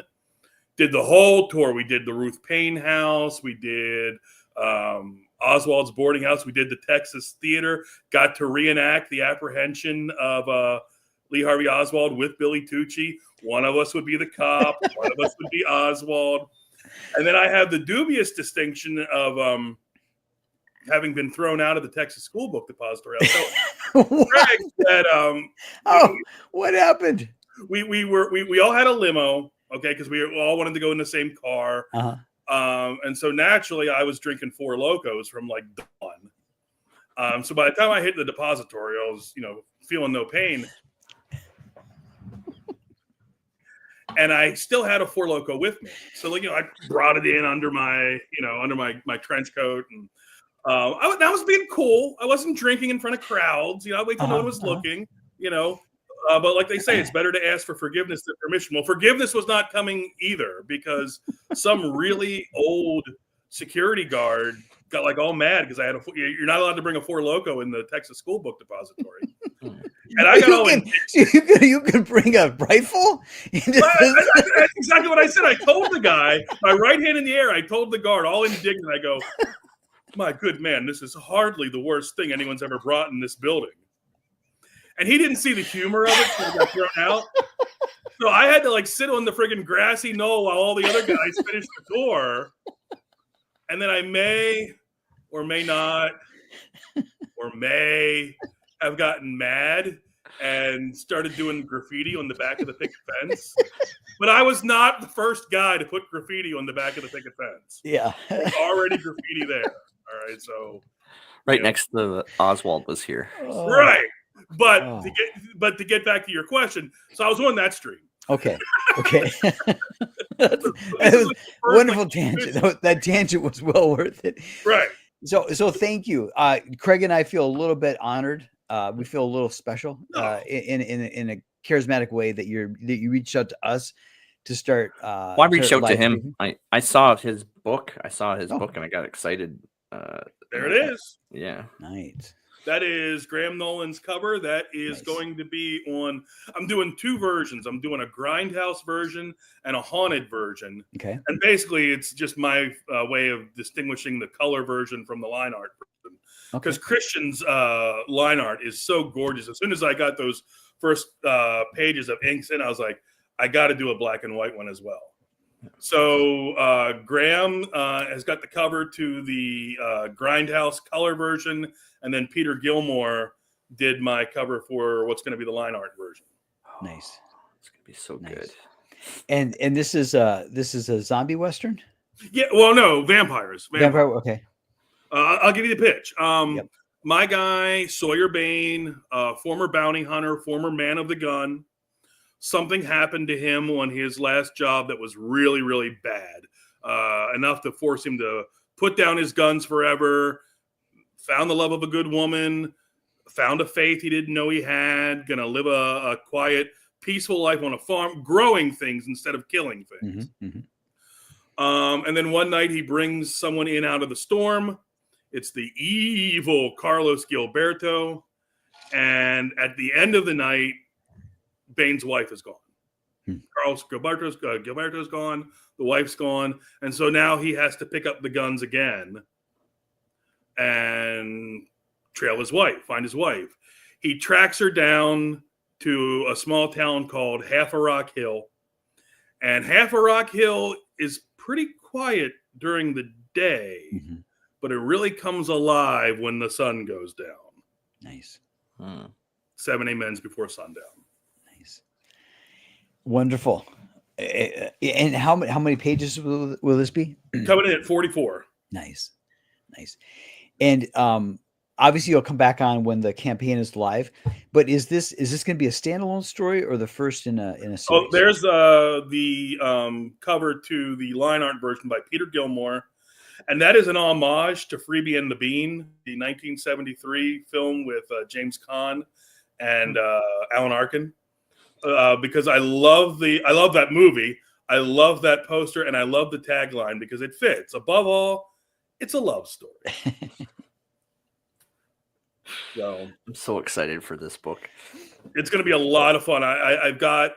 Did the whole tour. We did the Ruth Payne house. We did Oswald's boarding house. We did the Texas Theater. Got to reenact the apprehension of Lee Harvey Oswald with Billy Tucci. One of us would be the cop. One of us would be Oswald. And then I have the dubious distinction of having been thrown out of the Texas School Book Depository. So Craig said, what happened? We all had a limo, okay, because we all wanted to go in the same car. And so naturally, I was drinking Four Locos from dawn. So by the time I hit the depository, I was, feeling no pain. And I still had a Four Loko with me. So, I brought it in under my trench coat. And I was being cool. I wasn't drinking in front of crowds. I wait till no one was looking, but like they say, it's better to ask for forgiveness than permission. Well, forgiveness was not coming either because some really old security guard got like all mad because I had you're not allowed to bring a Four Loko in the Texas School Book Depository. And I got you can bring a rifle? That's exactly what I said. I told the guy, my right hand in the air, I told the guard, all indignant, I go, my good man, this is hardly the worst thing anyone's ever brought in this building. And he didn't see the humor of it, so he got thrown out. So I had to like sit on the friggin' grassy knoll while all the other guys finished the tour. And then I may or may not or may have gotten mad and started doing graffiti on the back of the picket fence. But I was not the first guy to put graffiti on the back of the picket fence. Yeah. There was already graffiti there. All right. So next to Oswald was here. Oh. Right. But to get back to your question, so I was on that stream. Okay. That was wonderful tangent. That tangent was well worth it. Right. So thank you. Craig and I feel a little bit honored. We feel a little special in a charismatic way that you reached out to us to start. Well, I reached out to him. I saw his book. Book and I got excited. There it is. Yeah. Nice. That is Graham Nolan's cover. That is going to be on. I'm doing two versions. I'm doing a Grindhouse version and a haunted version. Okay. And basically, it's just my way of distinguishing the color version from the line art version. Because Christian's line art is so gorgeous. As soon as I got those first pages of inks in, I was like, I got to do a black and white one as well. So Graham has got the cover to the Grindhouse color version, and then Peter Gilmore did my cover for what's going to be the line art version. Nice. It's going to be so good. And this is a zombie western? Yeah, well, no, vampires. Vampire, okay. I'll give you the pitch. My guy, Sawyer Bain, former bounty hunter, former man of the gun. Something happened to him on his last job that was really, really bad. Enough to force him to put down his guns forever. Found the love of a good woman. Found a faith he didn't know he had. Gonna live a quiet, peaceful life on a farm, growing things instead of killing things. And then one night he brings someone in out of the storm. It's the evil Carlos Gilberto. And at the end of the night, Bane's wife is gone. Carlos Gilberto's gone. The wife's gone. And so now he has to pick up the guns again and trail his wife, find his wife. He tracks her down to a small town called Half a Rock Hill. And Half a Rock Hill is pretty quiet during the day, but it really comes alive when the sun goes down. Nice. 7 amens before sundown. Wonderful. And how many pages will this be? Coming in at 44. Nice. And obviously you'll come back on when the campaign is live. But is this going to be a standalone story or the first in a series? Oh, there's the cover to the line art version by Peter Gilmore, and that is an homage to Freebie and the Bean, the 1973 film with James Caan and Alan Arkin. Because I love that movie. I love that poster, and I love the tagline because it fits. Above all, it's a love story. So I'm so excited for this book. It's going to be a lot of fun. I've got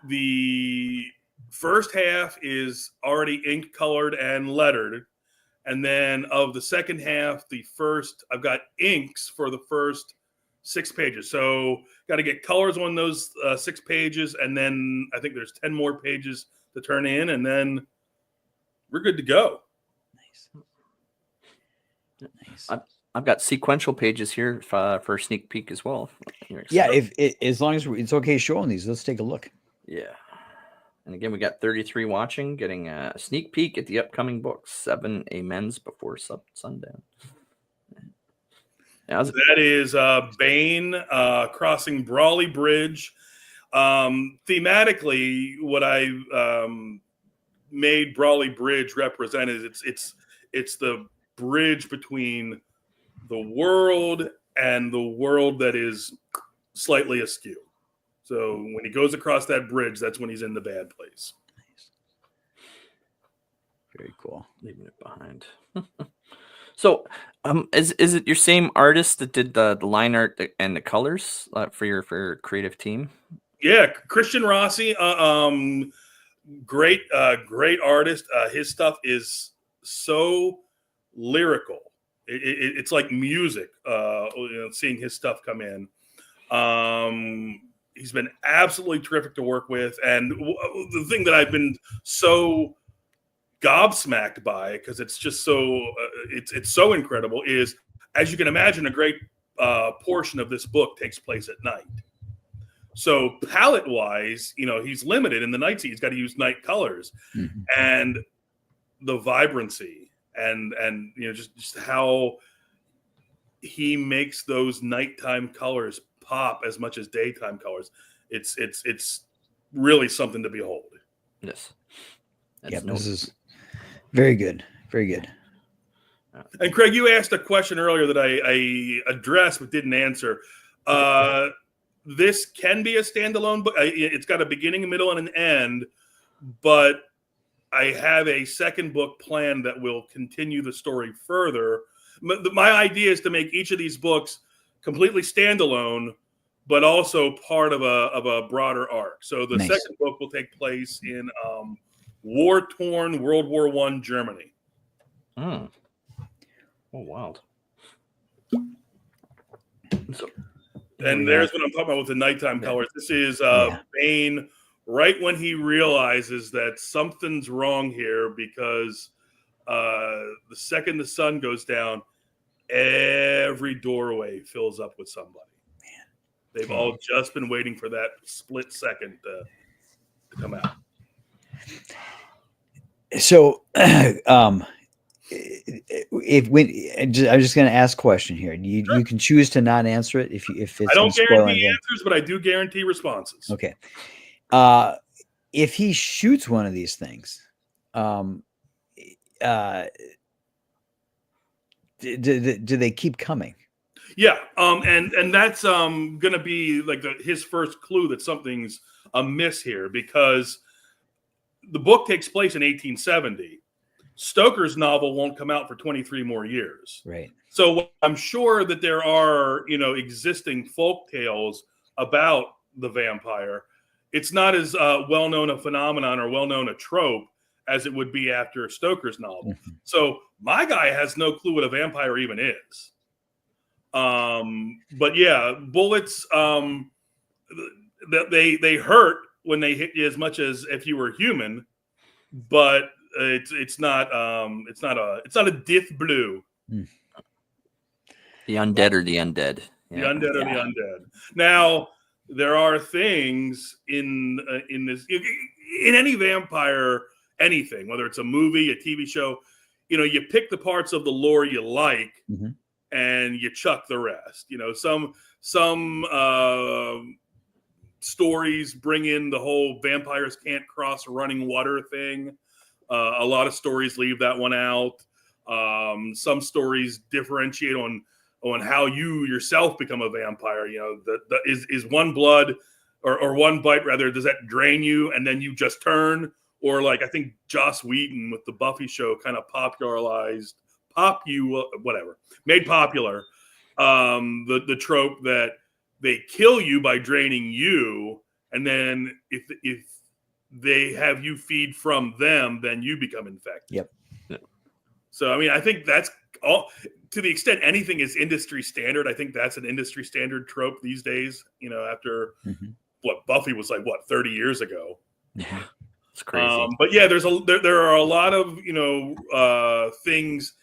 the first half is already ink colored and lettered, and then of the second half, I've got inks for the first 6 pages. So got to get colors on those 6 pages. And then I think there's 10 more pages to turn in. And then we're good to go. Nice. I've got sequential pages here for a sneak peek as well. Yeah. As long as it's okay showing these, let's take a look. Yeah. And again, we got 33 watching, getting a sneak peek at the upcoming book, 7 Amens before sundown. That is Bane crossing Brawley Bridge. Thematically, what I made Brawley Bridge represent is it's the bridge between the world and the world that is slightly askew. So when he goes across that bridge, that's when he's in the bad place. Nice. Very cool. Leaving it behind. So, is it your same artist that did the line art and the colors for your creative team? Yeah, Christian Rossi, great artist. His stuff is so lyrical. It's like music. Seeing his stuff come in. He's been absolutely terrific to work with, and the thing that I've been so gobsmacked by, because it's just so it's so incredible, is, as you can imagine, a great portion of this book takes place at night. So palette wise, he's limited in the night. He's got to use night colors, and the vibrancy and just how he makes those nighttime colors pop as much as daytime colors. It's really something to behold. Yes. This is very good. Very good. And Craig, you asked a question earlier that I addressed but didn't answer. This can be a standalone book. It's got a beginning, a middle, and an end, but I have a second book planned that will continue the story further. My idea is to make each of these books completely standalone, but also part of a broader arc. So the second book will take place in war-torn World War I Germany. Oh, wild. And there's what I'm talking about with the nighttime colors. This is Bane right when he realizes that something's wrong here, because the second the sun goes down, every doorway fills up with somebody. Man, they've all just been waiting for that split second to come out. So, I'm just going to ask a question here. You can choose to not answer it if it's. I don't guarantee answers, but I do guarantee responses. Okay. If he shoots one of these things, do they keep coming? Yeah, and that's going to be like his first clue that something's amiss here, because the book takes place in 1870. Stoker's novel won't come out for 23 more years. Right. So I'm sure that there are, existing folk tales about the vampire. It's not as well-known a phenomenon or well-known a trope as it would be after Stoker's novel. Mm-hmm. So my guy has no clue what a vampire even is. But yeah, bullets, they hurt when they hit you as much as if you were human, but it's not a death blue. The undead or the undead. The undead or the undead. Now, there are things in this, in any vampire, anything, whether it's a movie, a TV show, you pick the parts of the lore you like, mm-hmm. and you chuck the rest. Some stories bring in the whole vampires can't cross running water thing. A lot of stories leave that one out. Some stories differentiate on how you yourself become a vampire. Is one blood or one bite rather, does that drain you and then you just turn? Or like I think Joss Whedon with the Buffy show kind of made popular the trope that they kill you by draining you, and then if they have you feed from them, then you become infected. Yep. So I mean, I think that's all. To the extent anything is industry standard, I think that's an industry standard trope these days. After mm-hmm. what Buffy was like, 30 years ago. Yeah, it's crazy. But yeah, there are a lot of things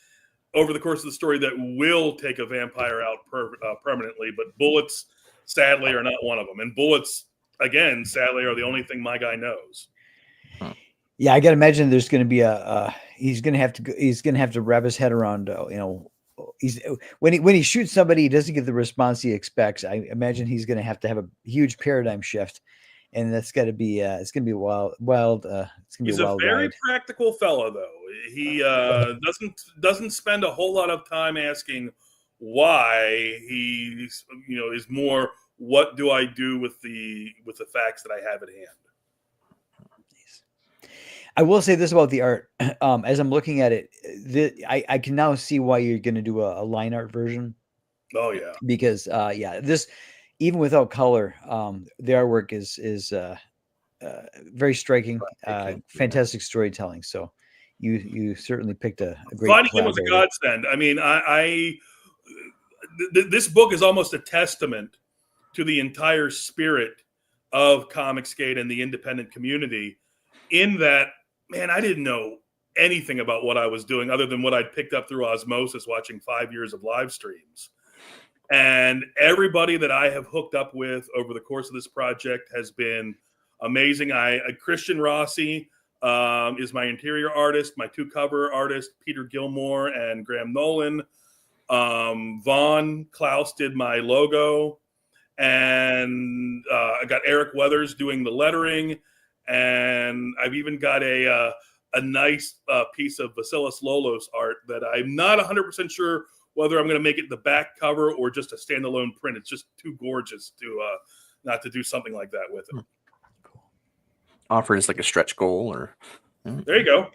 over the course of the story that will take a vampire out permanently. But bullets, sadly, are not one of them. And bullets, again, sadly, are the only thing my guy knows. Yeah, I got to imagine there's going to be he's going to have to wrap his head around. When he shoots somebody, he doesn't get the response he expects. I imagine he's going to have a huge paradigm shift, and that's got to be it's going to be wild. It's going to be he's a very practical fellow, though. He doesn't spend a whole lot of time asking why. He is more, what do I do with the facts that I have at hand? I will say this about the art. As I'm looking at it, I can now see why you're going to do a line art version. Oh yeah, because this, even without color, the artwork is very striking, fantastic storytelling. So you certainly picked a great finding him was a collaborator. godsend. I mean, this book is almost a testament to the entire spirit of Comicsgate and the independent community, in that, man, I didn't know anything about what I was doing other than what I'd picked up through osmosis watching 5 years of live streams. And everybody that I have hooked up with over the course of this project has been amazing. Christian Rossi is my interior artist, my 2 cover artists, Peter Gilmore and Graham Nolan. Vaughn Klaus did my logo. And I got Eric Weathers doing the lettering. And I've even got a nice piece of Vasilis Lolos art that I'm not 100% sure whether I'm going to make it the back cover or just a standalone print. It's just too gorgeous to not to do something like that with it. Cool. Offer as like a stretch goal, or there you go,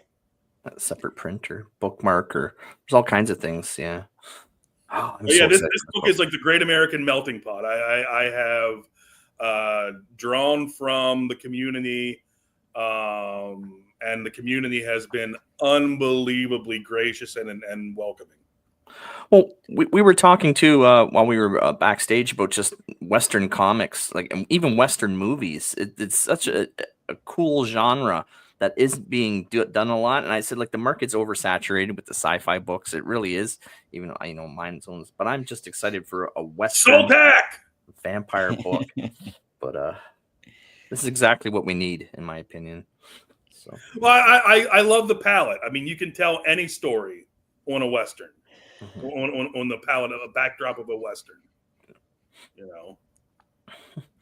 a separate print or bookmark, or there's all kinds of things. Yeah. Oh, this book is like the Great American Melting Pot. I have drawn from the community, and the community has been unbelievably gracious and welcoming. Well, we were talking too while we were backstage about just Western comics, like even Western movies. It's such a cool genre that isn't being done a lot. And I said, like, the market's oversaturated with the sci-fi books. It really is, even though mine's own. But I'm just excited for a Western vampire book. But this is exactly what we need, in my opinion. So, well, I love the palette. I mean, you can tell any story on a Western. On the palette of a backdrop of a Western,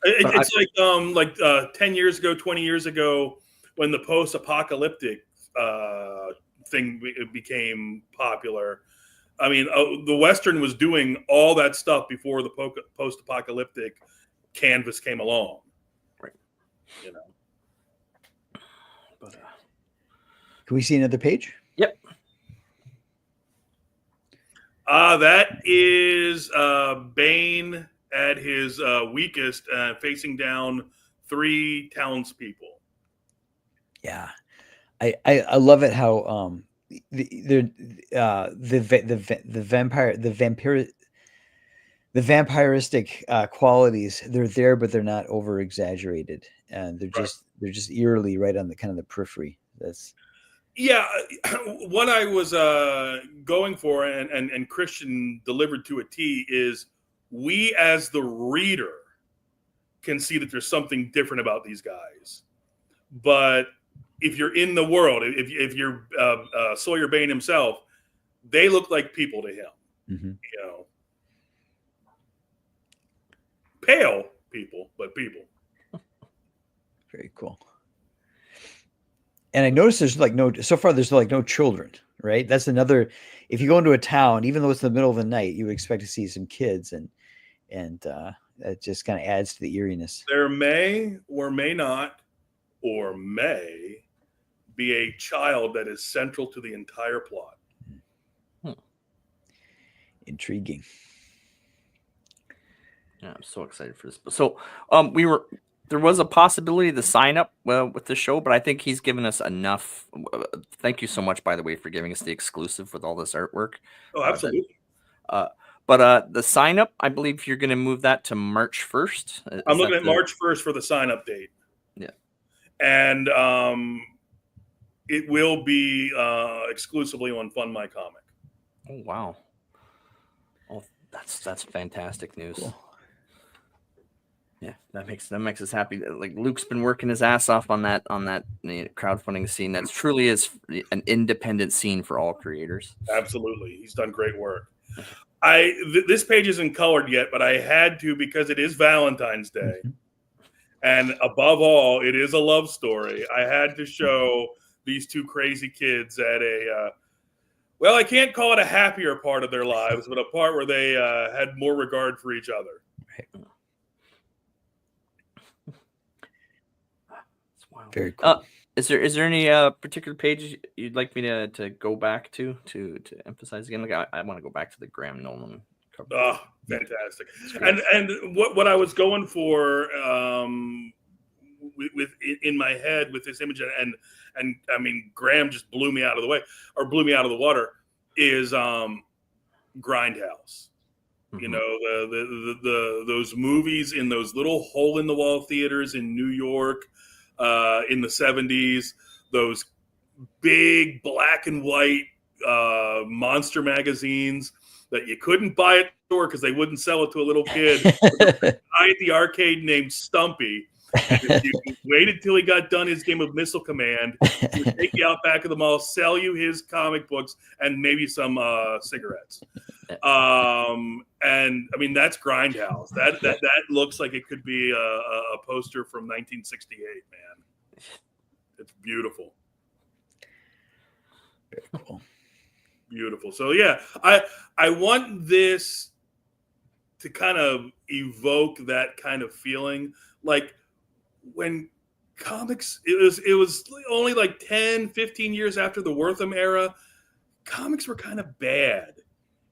it's like 10 years ago, 20 years ago, when the post-apocalyptic thing became popular. I mean, the Western was doing all that stuff before the post-apocalyptic canvas came along, right? But can we see another page? Yep. That is Bane at his weakest, facing down 3 townspeople. Yeah, I love it how the vampiristic qualities, they're there, but they're not over exaggerated, and they're just eerily right on the kind of the periphery. That's what I was going for, and Christian delivered to a T, is we as the reader can see that there's something different about these guys. But if you're in the world, if you're Sawyer Bane himself, they look like people to him. Mm-hmm. Pale people, but people. Very cool. And I noticed there's no children, right? That's another, if you go into a town, even though it's in the middle of the night, you would expect to see some kids, and that just kind of adds to the eeriness. There may or may not, or may be a child that is central to the entire plot. Intriguing. Yeah, I'm so excited for this. So there was a possibility to sign up with the show, but I think he's given us enough. Thank you so much, by the way, for giving us the exclusive with all this artwork. Oh, absolutely. But the sign up, I believe you're going to move that to March 1st. I'm looking at March 1st for the sign up date. Yeah. And it will be exclusively on Fund My Comic. Oh, wow. Oh, that's fantastic news. Cool. Yeah, that makes us happy. Like, Luke's been working his ass off on that crowdfunding scene. That truly is an independent scene for all creators. Absolutely, he's done great work. This page isn't colored yet, but I had to because it is Valentine's Day, and above all, it is a love story. I had to show these 2 crazy kids at a well, I can't call it a happier part of their lives, but a part where they had more regard for each other. Very cool. Is there any particular page you'd like me to go back to emphasize again? Like I want to go back to the Graham Nolan cover. Oh, fantastic! And what I was going for with in my head with this image, and I mean Graham just blew me out of the water is Grindhouse. Mm-hmm. You know, the those movies in those little hole in the wall theaters in New York in the 70s, those big black and white monster magazines that you couldn't buy at the store because they wouldn't sell it to a little kid. Guy at the arcade named Stumpy. And if you waited till he got done his game of Missile Command, he would take you out back of the mall, sell you his comic books, and maybe some cigarettes. And I mean, that's Grindhouse. That looks like it could be a poster from 1968, man. It's beautiful. Very cool. Beautiful. So yeah, I want this to kind of evoke that kind of feeling, like when comics, it was only like 10, 15 years after the Wortham era, comics were kind of bad.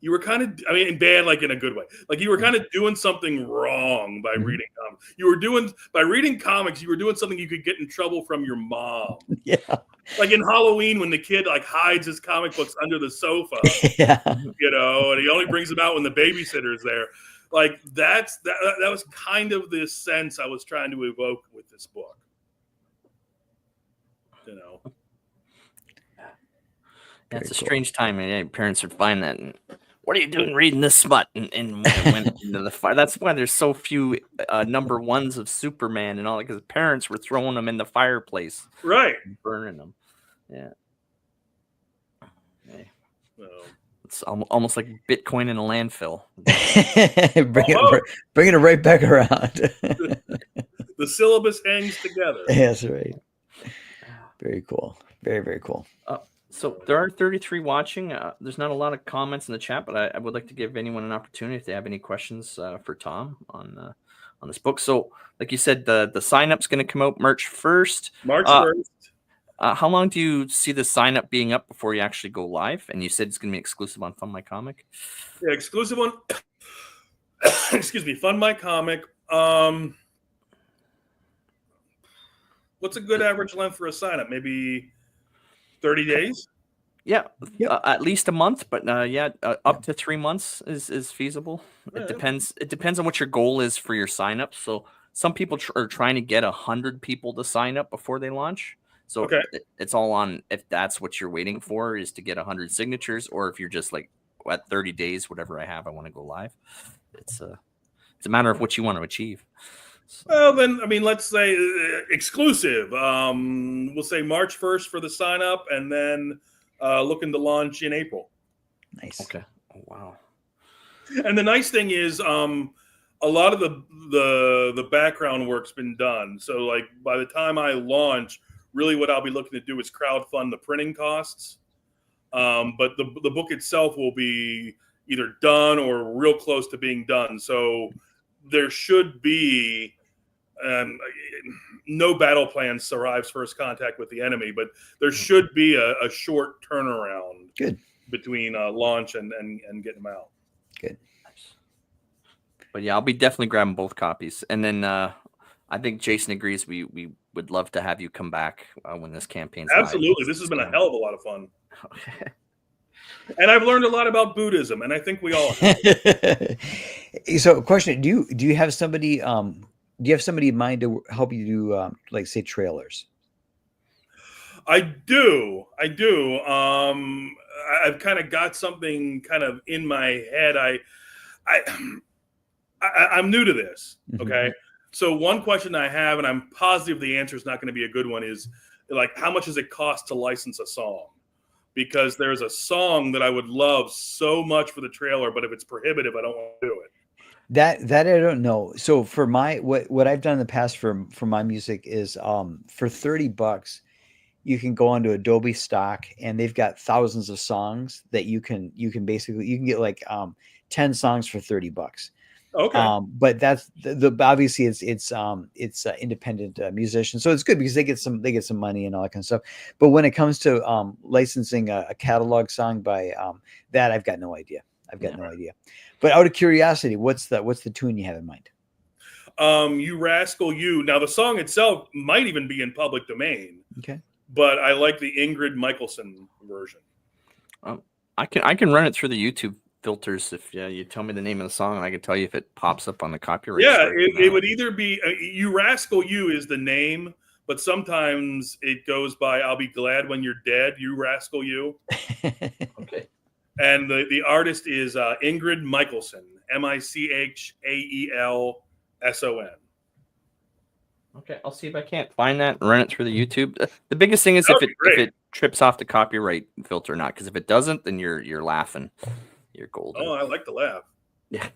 You were kind of, I mean, bad like in a good way. Like you were kind of doing something wrong by reading comics. By reading comics, you were doing something you could get in trouble from your mom. Yeah. Like in Halloween when the kid like hides his comic books under the sofa, yeah, you know, and he only brings them out when the babysitter's there. Like that was kind of the sense I was trying to evoke with this book. You know. That's a strange time, and yeah, parents would find that. And, what are you doing reading this smut? And went into the fire. That's why there's so few number ones of Superman and all that, because parents were throwing them in the fireplace, right, and burning them. Yeah. Okay. So. It's almost like Bitcoin in a landfill. bringing it right back around. The syllabus hangs together. That's right. Very cool. Very, very cool. So there are 33 watching. There's not a lot of comments in the chat, but I would like to give anyone an opportunity if they have any questions for Tom on this book. So, like you said, the sign up's going to come out March 1st. March 1st. How long do you see the sign up being up before you actually go live? And you said it's going to be exclusive on Fund My Comic. Yeah, exclusive on. Excuse me, Fund My Comic. What's a good average length for a sign up? Maybe 30 days? Yeah, at least a month, but up to 3 months is feasible. It depends. It depends on what your goal is for your sign up. So some people are trying to get 100 people to sign up before they launch. So it's all on if that's what you're waiting for, is to get 100 signatures, or if you're just like at 30 days, whatever I have, I want to go live. It's a matter of what you want to achieve. So. Well, then, I mean, let's say exclusive. We'll say March 1st for the sign up, and then looking to launch in April. Nice. Okay. Oh, wow. And the nice thing is, a lot of the background work's been done. So, like, by the time I launch, really what I'll be looking to do is crowdfund the printing costs. But the book itself will be either done or real close to being done. So there should be no battle plan survives first contact with the enemy, but there should be a short turnaround. Good. Between launch and getting them out. Good. But yeah, I'll be definitely grabbing both copies. And then I think Jason agrees. We would love to have you come back when this campaign's absolutely live. This has been a hell of a lot of fun. And I've learned a lot about Buddhism, and I think we all have. So, question: Do you have somebody? Do you have somebody in mind to help you do, like, say, trailers? I do. I've kind of got something kind of in my head. I'm new to this. Okay. So one question I have, and I'm positive the answer is not going to be a good one, is like, how much does it cost to license a song? Because there's a song that I would love so much for the trailer, but if it's prohibitive, I don't want to do it. That I don't know. So for my what I've done in the past for my music is for $30, you can go onto Adobe Stock, and they've got thousands of songs that you can basically get like 10 songs for $30. Okay. But that's the obviously it's independent musicians, so it's good because they get some money and all that kind of stuff. But when it comes to licensing a catalog song by that, I've got no idea. No idea. But out of curiosity, what's the tune you have in mind? You Rascal You. Now the song itself might even be in public domain. Okay. But I like the Ingrid Michaelson version. I can run it through the YouTube filters if you tell me the name of the song, and I can tell you if it pops up on the copyright. Yeah, it would either be You Rascal You is the name, but sometimes it goes by I'll Be Glad When You're Dead, You Rascal You. Okay. And the artist is Ingrid Michaelson, Michaelson. Okay, I'll see if I can't find that and run it through the YouTube. The biggest thing is if it trips off the copyright filter or not, because if it doesn't, then you're laughing. You're golden. Oh, I like to laugh. Yeah.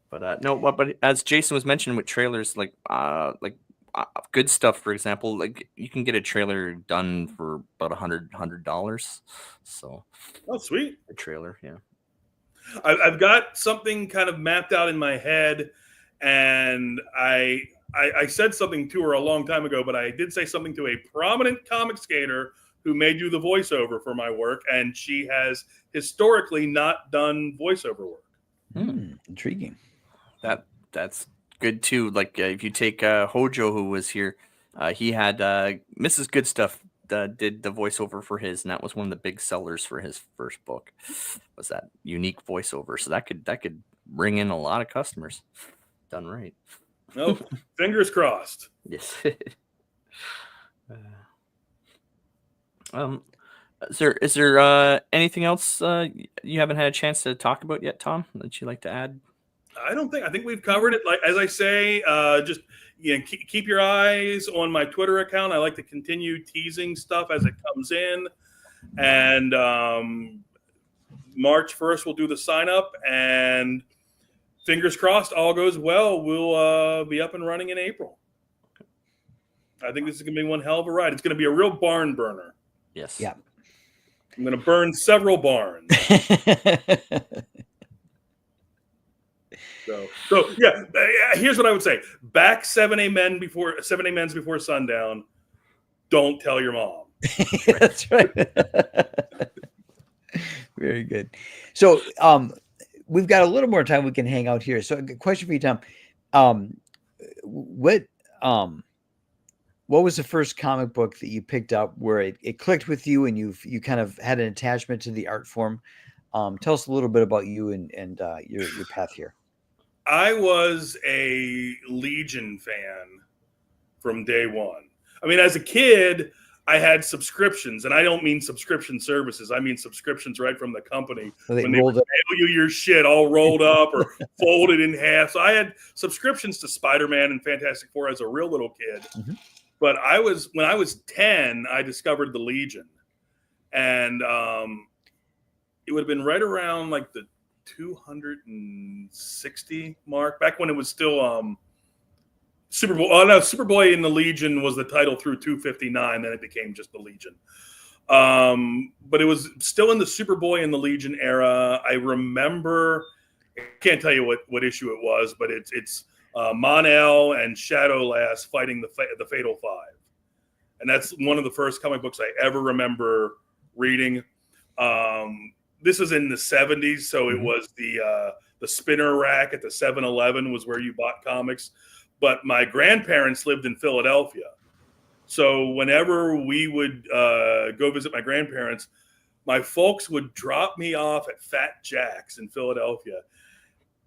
But no, but as Jason was mentioning with trailers, like good stuff, for example, like you can get a trailer done for about $100. So, oh, sweet. A trailer, yeah. I've got something kind of mapped out in my head, and I said something to her a long time ago, but I did say something to a prominent comic skater who may do the voiceover for my work, and she has historically not done voiceover work. Intriguing. That's good too. Like if you take Hojo, who was here, he had Mrs. Good Stuff did the voiceover for his, and that was one of the big sellers for his first book. Was that unique voiceover? So that could bring in a lot of customers. Done right. No, fingers crossed. Yes. Is there anything else you haven't had a chance to talk about yet, Tom, that you'd like to add? I think we've covered it. Like as I say, just keep your eyes on my Twitter account. I like to continue teasing stuff as it comes in, and March 1st we'll do the sign up, and fingers crossed all goes well. We'll be up and running in April. I think this is going to be one hell of a ride. It's going to be a real barn burner. Yes. Yeah. I'm going to burn several barns. So yeah, here's what I would say. Back 7A Men's before sundown. Don't tell your mom. That's right. Very good. So we've got a little more time we can hang out here. So a question for you, Tom. What was the first comic book that you picked up where it clicked with you and you kind of had an attachment to the art form? Tell us a little bit about you and your path here. I was a Legion fan from day one. I mean, as a kid, I had subscriptions, and I don't mean subscription services. I mean subscriptions right from the company. So when they would mail you your shit all rolled up or folded in half. So I had subscriptions to Spider-Man and Fantastic Four as a real little kid. Mm-hmm. But when I was 10, I discovered the Legion. And it would have been right around like the 260 mark, back when it was still Superboy. Oh no, Superboy in the Legion was the title through 259. Then it became just the Legion. But it was still in the Superboy in the Legion era. I remember, I can't tell you what issue it was, but it's Mon-El and Shadowlass fighting the Fatal Five, and that's one of the first comic books I ever remember reading. This was in the 70s, so it was the spinner rack at the 7-Eleven was where you bought comics. But my grandparents lived in Philadelphia. So whenever we would go visit my grandparents, my folks would drop me off at Fat Jack's in Philadelphia.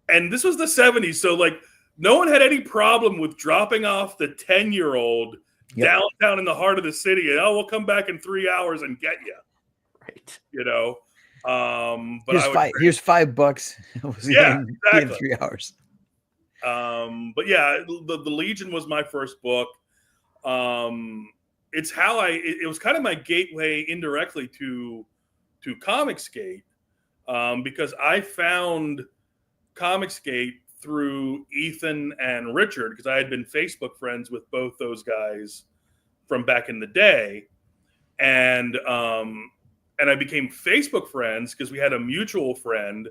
And this was the 70s, so like no one had any problem with dropping off the 10-year-old downtown in the heart of the city. And, we'll come back in 3 hours and get you. Right. You know? But here's $5. Yeah, exactly. In 3 hours. But yeah, the Legion was my first book. It's how it was kind of my gateway indirectly to Comicsgate, because I found Comicsgate through Ethan and Richard, because I had been Facebook friends with both those guys from back in the day, and I became Facebook friends because we had a mutual friend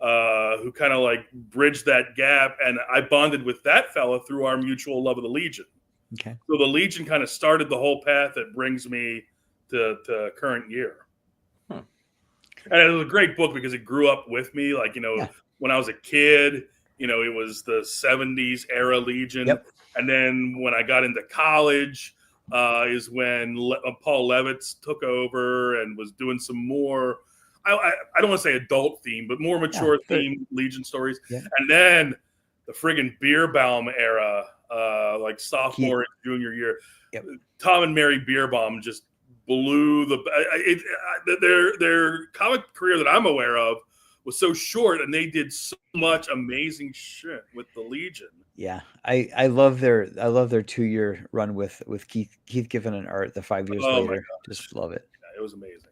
who kind of like bridged that gap. And I bonded with that fella through our mutual love of the Legion. Okay. So the Legion kind of started the whole path that brings me to current year. And it was a great book because it grew up with me. Like, when I was a kid, it was the 70s era Legion. Yep. And then when I got into college is when Paul Levitz took over and was doing some more, I don't want to say adult theme, but more mature theme Legion stories. Yeah. And then the friggin' Bierbaum era, like sophomore and junior year, Tom and Mary Bierbaum just blew their comic career that I'm aware of was so short, and they did so much amazing shit with the Legion. Yeah, I love their 2-year run with Keith Giffen and art. The 5 years later, just love it. Yeah, it was amazing.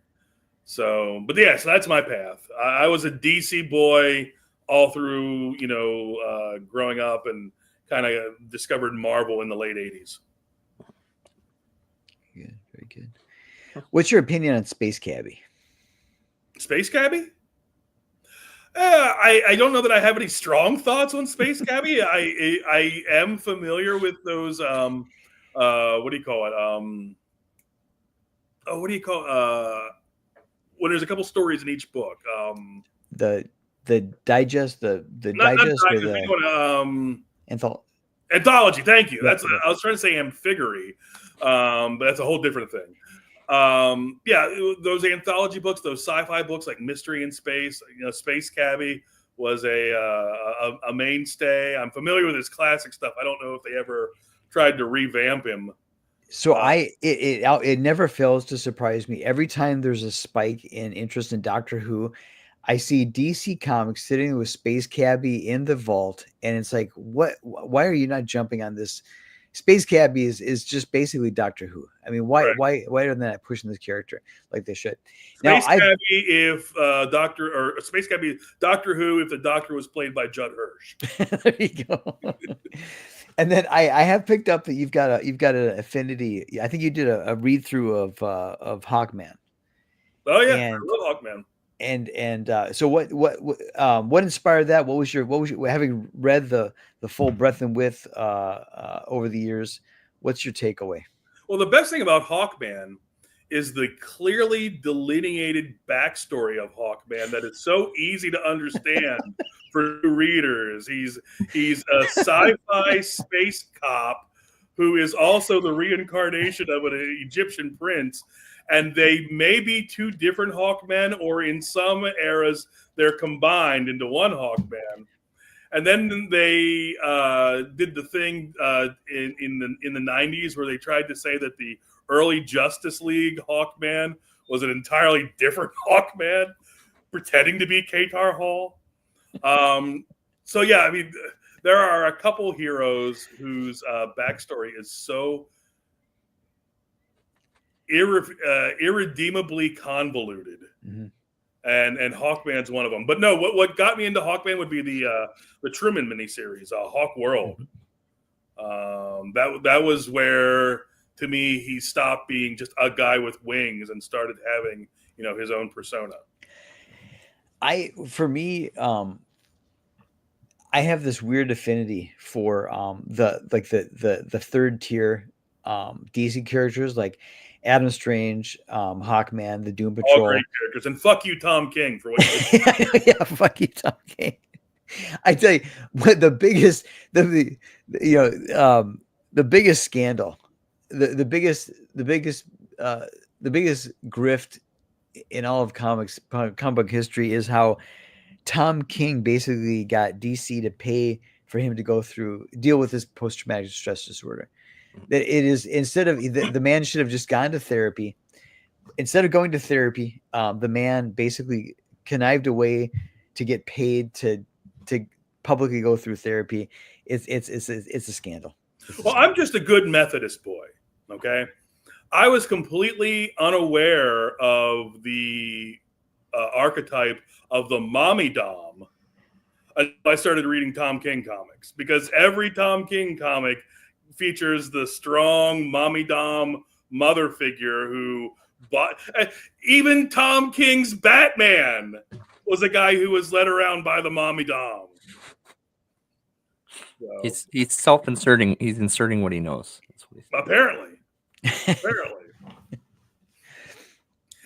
So, but yeah, so that's my path. I was a DC boy all through, growing up, and kind of discovered Marvel in the late 80s. Good, very good. What's your opinion on Space Cabbie? Space Cabbie? I don't know that I have any strong thoughts on Space Cabbie. I am familiar with those. What do you call it? When there's a couple stories in each book. The digest, the digest, or the anthology. Thank you. That's I was trying to say amphigory, but that's a whole different thing. Those anthology books, those sci-fi books like Mystery in Space, Space Cabbie was a mainstay. I'm familiar with his classic stuff. I don't know if they ever tried to revamp him. So it never fails to surprise me. Every time there's a spike in interest in Doctor Who, I see DC Comics sitting with Space Cabbie in the vault, and it's like, why are you not jumping on this? Space Cabbie is just basically Doctor Who. I mean, why are they not pushing this character like they should? Space Cabbie, if Space Cabbie, Doctor Who, if the Doctor was played by Judd Hirsch. There you go. And then I have picked up that you've got an affinity. I think you did a read through of Hawkman. Oh yeah, I love Hawkman. And so what inspired that? What was your having read the full breadth and width over the years? What's your takeaway? Well, the best thing about Hawkman is the clearly delineated backstory of Hawkman that is so easy to understand for readers. He's a sci-fi space cop who is also the reincarnation of an Egyptian prince. And they may be two different Hawkmen, or in some eras they're combined into one Hawkman. And then they did the thing in the 90s where they tried to say that the early Justice League Hawkman was an entirely different Hawkman, pretending to be Qatar Hall. So yeah, I mean, there are a couple heroes whose backstory is so irredeemably convoluted, and Hawkman's one of them. But no, what got me into Hawkman would be the Truman miniseries, Hawk World. That was where, to me, he stopped being just a guy with wings and started having his own persona. I have this weird affinity for the third tier DC characters like Adam Strange, Hawkman, the Doom Patrol. All great characters. And fuck you, Tom King, for what you did. Yeah, fuck you, Tom King. I tell you, what the biggest scandal, the biggest grift in all of comic book history is how Tom King basically got DC to pay for him to deal with his post-traumatic stress disorder. That it is, instead of the man should have just gone to therapy. Instead of going to therapy, the man basically connived a way to get paid to publicly go through therapy. It's a scandal. I'm just a good Methodist boy. Okay, I was completely unaware of the archetype of the mommy dom until I started reading Tom King comics, because every Tom King comic features the strong mommy dom mother figure who bought. Even Tom King's Batman was a guy who was led around by the mommy dom. So, he's self-inserting. He's inserting what he knows. That's what apparently.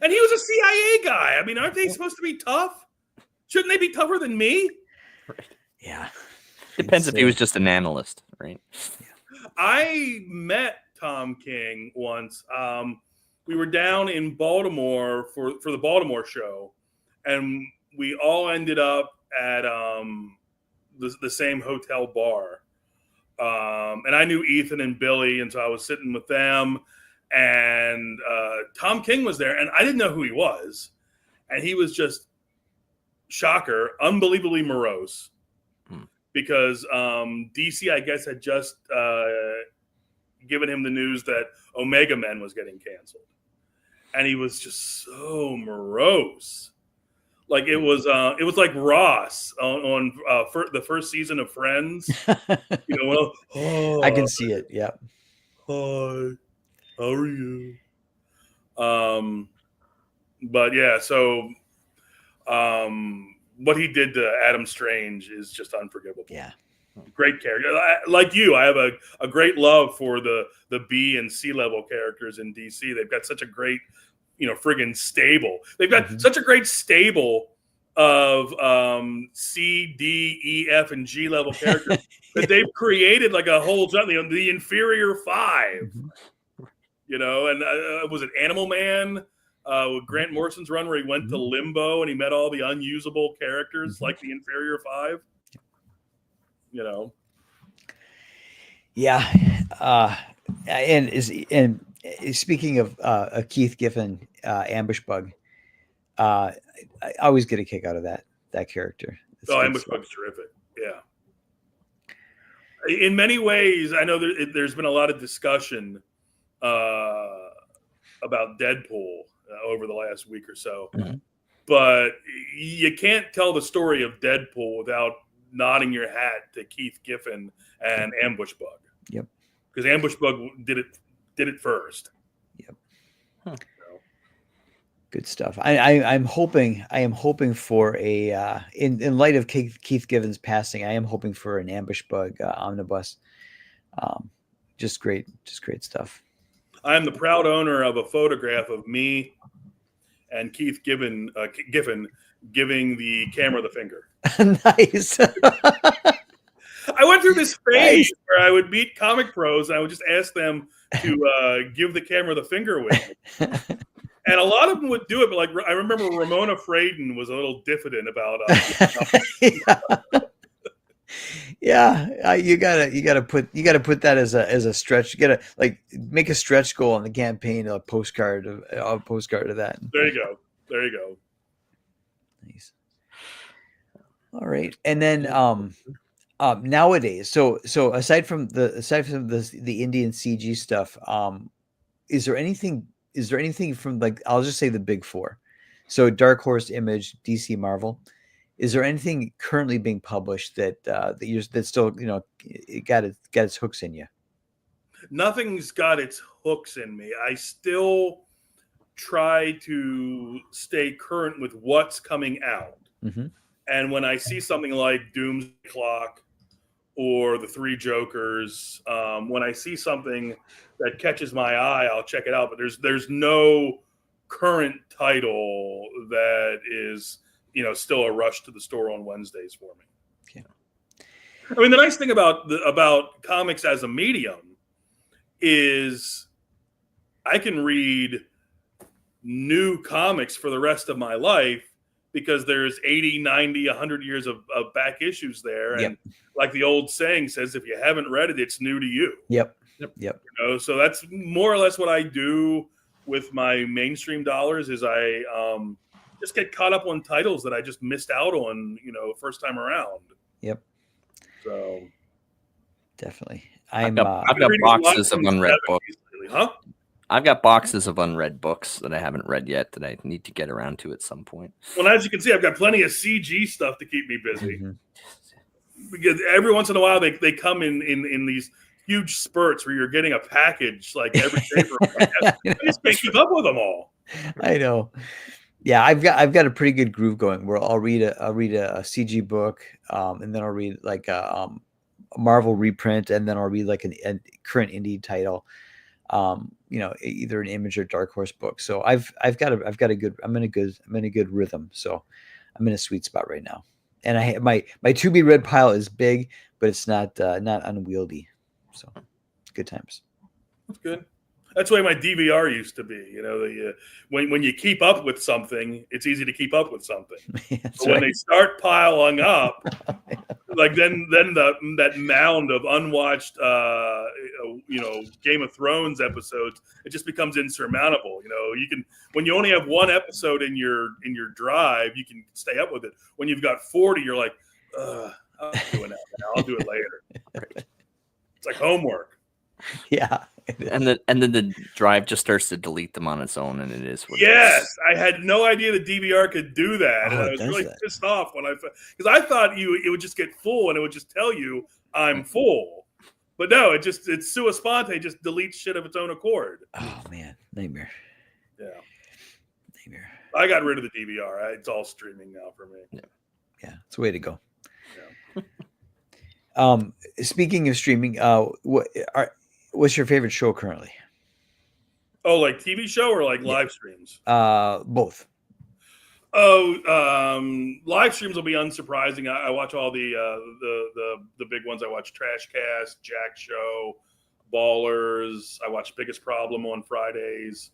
And he was a CIA guy. I mean, aren't they supposed to be tough? Shouldn't they be tougher than me? Right. Yeah. Depends if he was just an analyst, right? I met Tom King once. We were down in Baltimore for the Baltimore show, and we all ended up at the same hotel bar. And I knew Ethan and Billy, and so I was sitting with them. And Tom King was there, and I didn't know who he was. And he was just, shocker, unbelievably morose. Because DC, I guess, had just given him the news that Omega Men was getting canceled. And he was just so morose. Like it was like Ross on the first season of Friends. I can see it. Yeah. Hi, how are you? But yeah, so what he did to Adam Strange is just unforgivable. Yeah. Great character. Like you, I have a great love for the B and C level characters in DC. They've got such a great, friggin' stable. They've got such a great stable of C, D, E, F, and G level characters that they've created like a whole the inferior five. And was it Animal Man? With Grant Morrison's run where he went to limbo and he met all the unusable characters like the inferior five. Yeah. And speaking of Keith Giffen, Ambush Bug, I always get a kick out of that character. Ambush Bug's terrific. Yeah. In many ways, I know there's been a lot of discussion about Deadpool over the last week or so. But you can't tell the story of Deadpool without nodding your hat to Keith Giffen and Ambush Bug. Yep. Because Ambush Bug did it first. Yep. Huh. Good stuff. I am hoping for a in light of Keith Giffen's passing, I am hoping for an Ambush Bug omnibus. Just great stuff. I am the proud owner of a photograph of me and Keith Giffen giving the camera the finger. Nice. I went through this phase where I would meet comic pros and I would just ask them to give the camera the finger with me. And a lot of them would do it, but like I remember Ramona Fraden was a little diffident about Yeah, you gotta put that as a stretch. You gotta make a stretch goal on the campaign, a postcard of that. There you go. Nice. All right, and then nowadays, so aside from the Indian CG stuff, is there anything from I'll just say the big four, so Dark Horse, Image, DC, Marvel. Is there anything currently being published that still it got its hooks in you? Nothing's got its hooks in me. I still try to stay current with what's coming out. And when I see something like Doomsday Clock or the Three Jokers, when I see something that catches my eye, I'll check it out. But there's no current title that is still a rush to the store on Wednesdays for me. Okay. I mean, the nice thing about comics as a medium is I can read new comics for the rest of my life because there's 80, 90, 100 years of back issues there. And like the old saying says, if you haven't read it, it's new to you. Yep. So that's more or less what I do with my mainstream dollars is I just get caught up on titles that I just missed out on, first time around. Yep. So definitely. I've got boxes of unread books. Huh? I've got boxes of unread books that I haven't read yet that I need to get around to at some point. Well, as you can see, I've got plenty of CG stuff to keep me busy. Because every once in a while they come in these huge spurts where you're getting a package like every day. I just can't keep up with them all. I know. Yeah, I've got a pretty good groove going where I'll read a CG book, and then I'll read like a Marvel reprint, and then I'll read like a current indie title, either an Image or Dark Horse book. So I've got a good I'm in a good rhythm. So I'm in a sweet spot right now, and my to be read pile is big, but it's not unwieldy. So good times. That's good. That's the way my DVR used to be. When you keep up with something, it's easy to keep up with something. But when they start piling up, like then that mound of unwatched, Game of Thrones episodes, it just becomes insurmountable. You can, when you only have one episode in your drive, you can stay up with it. When you've got 40, you're like, I'm doing that now. I'll do it later. Right. It's like homework. Yeah. And then the drive just starts to delete them on its own, and it is what Yes, it is. I had no idea the DVR could do that, and I was really pissed off because I thought it would just get full and it would just tell you I'm full, but no, it's sua sponte, just deletes shit of its own accord. Oh man, nightmare. Yeah, nightmare. I got rid of the DVR. It's all streaming now for me. Yeah, it's the way to go. Yeah. Speaking of streaming, what's your favorite show currently? Oh, like TV show or like live streams? Both. Oh, live streams will be unsurprising. I watch all the big ones. I watch Trash Cast, Jack Show, Ballers. I watch Biggest Problem on Fridays.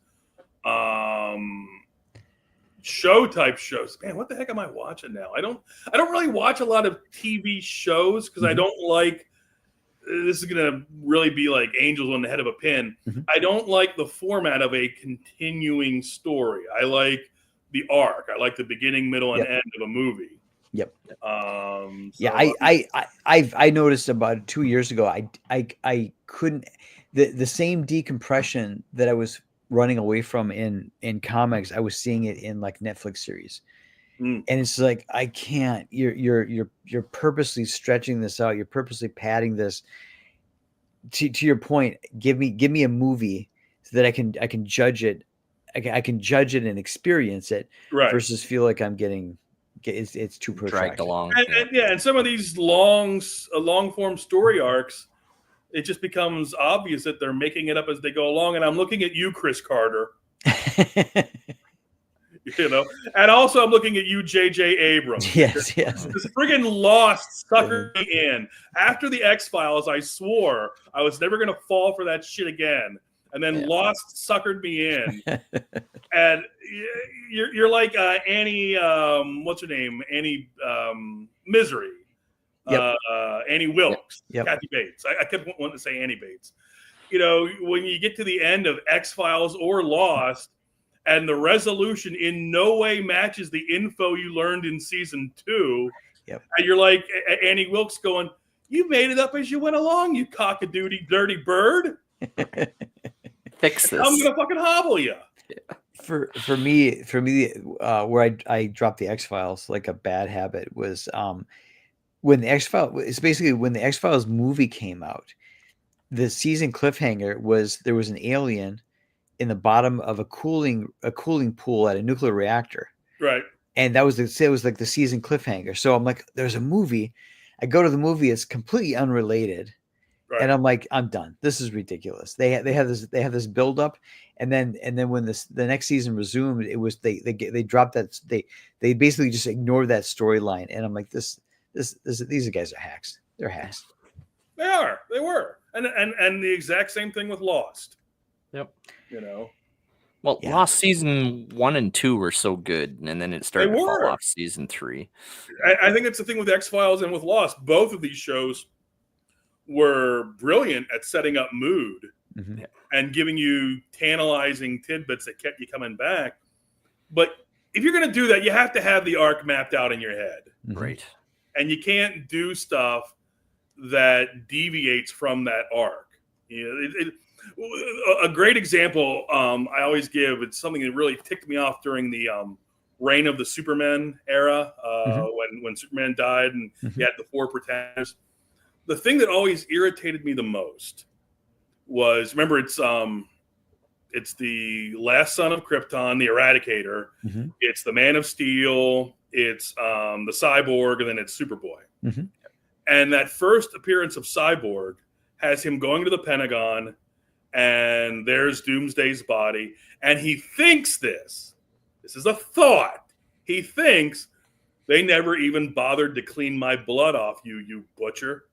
Show type shows. Man, what the heck am I watching now? I don't really watch a lot of TV shows because I don't like. This is going to really be like angels on the head of a pin. I don't like the format of a continuing story. I like the arc. I like the beginning, middle, and end of a movie. Yep. So I noticed about 2 years ago, I couldn't, the same decompression that I was running away from in comics, I was seeing it in like Netflix series. And it's like, I can't, you're purposely stretching this out. You're purposely padding this to your point. Give me a movie so that I can judge it. I can judge it and experience it versus feel like I'm it's too protracted. Dragged along. And some of these long form story arcs, it just becomes obvious that they're making it up as they go along. And I'm looking at you, Chris Carter. And also I'm looking at you, J.J. Abrams. Yes. This friggin' Lost suckered me in. After the X-Files, I swore I was never going to fall for that shit again. And then Lost suckered me in. And you're like Annie, what's her name? Annie Misery. Annie Wilkes. Kathy Bates. I kept wanting to say Annie Bates. When you get to the end of X-Files or Lost, and the resolution in no way matches the info you learned in season 2. And you're like Annie Wilkes going, "You made it up as you went along, you cock-a-doodie dirty bird. Fix this. I'm gonna fucking hobble you." For me, where I dropped the X-Files like a bad habit was when the X-Files movie came out. The season cliffhanger was there was an alien in the bottom of a cooling pool at a nuclear reactor. Right. And it was like the season cliffhanger. So I'm like, there's a movie. I go to the movie. It's completely unrelated. Right. And I'm like, I'm done. This is ridiculous. They have this build up. And then when the next season resumed, it was, they dropped that. They basically just ignored that storyline. And I'm like, these guys are hacks. They're hacks. They were. And the exact same thing with Lost. Yep. Well, Lost season 1 and 2 were so good, and then it started to fall off season 3. I think it's the thing with X-Files and with Lost. Both of these shows were brilliant at setting up mood and giving you tantalizing tidbits that kept you coming back. But if you're going to do that, you have to have the arc mapped out in your head. Right. And you can't do stuff that deviates from that arc. A great example I always give, it's something that really ticked me off during the reign of the Superman era, when Superman died and you had the 4 pretenders. The thing that always irritated me the most was, remember, it's It's the last son of Krypton, the Eradicator. Mm-hmm. It's the Man of Steel. It's the Cyborg, and then it's Superboy. Mm-hmm. And that first appearance of Cyborg has him going to the Pentagon, and there's Doomsday's body, and he thinks this is a thought. He thinks they never even bothered to clean my blood off you butcher.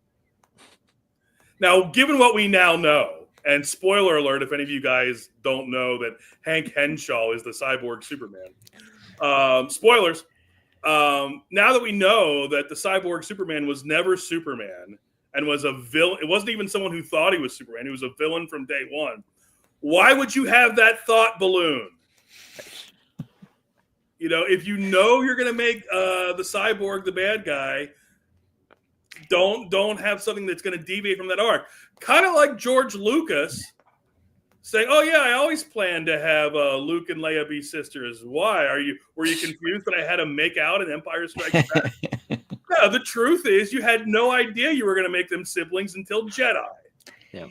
Now, given what we now know, and spoiler alert, if any of you guys don't know that Hank Henshaw is the Cyborg Superman. Spoilers. Now that we know that the Cyborg Superman was never Superman and was a villain, it wasn't even someone who thought he was Superman. He was a villain from day one. Why would you have that thought balloon? You know, if you know you're going to make the Cyborg the bad guy, don't have something that's going to deviate from that arc. Kind of like George Lucas saying, "Oh yeah, I always planned to have Luke and Leia be sisters." Why were you confused that I had to make out in Empire Strikes Back? No, the truth is you had no idea you were going to make them siblings until Jedi. Yeah.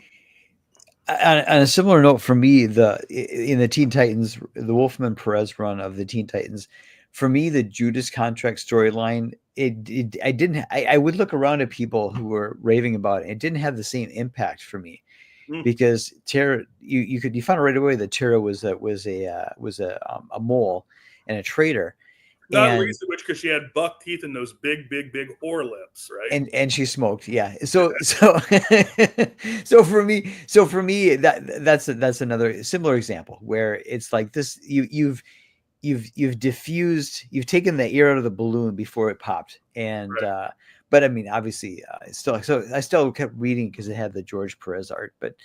On a similar note, for me, in the Teen Titans, the Wolfman Perez run of the Teen Titans, for me, the Judas contract storyline, I would look around at people who were raving about it. It didn't have the same impact for me because Tara, you found out right away that Tara was a mole and a traitor. Not least of which because she had buck teeth and those big whore lips, right? And she smoked, yeah. So for me, that's another similar example where it's like this. You've taken the air out of the balloon before it popped, and right. But I mean, obviously, I still kept reading because it had the George Perez art, but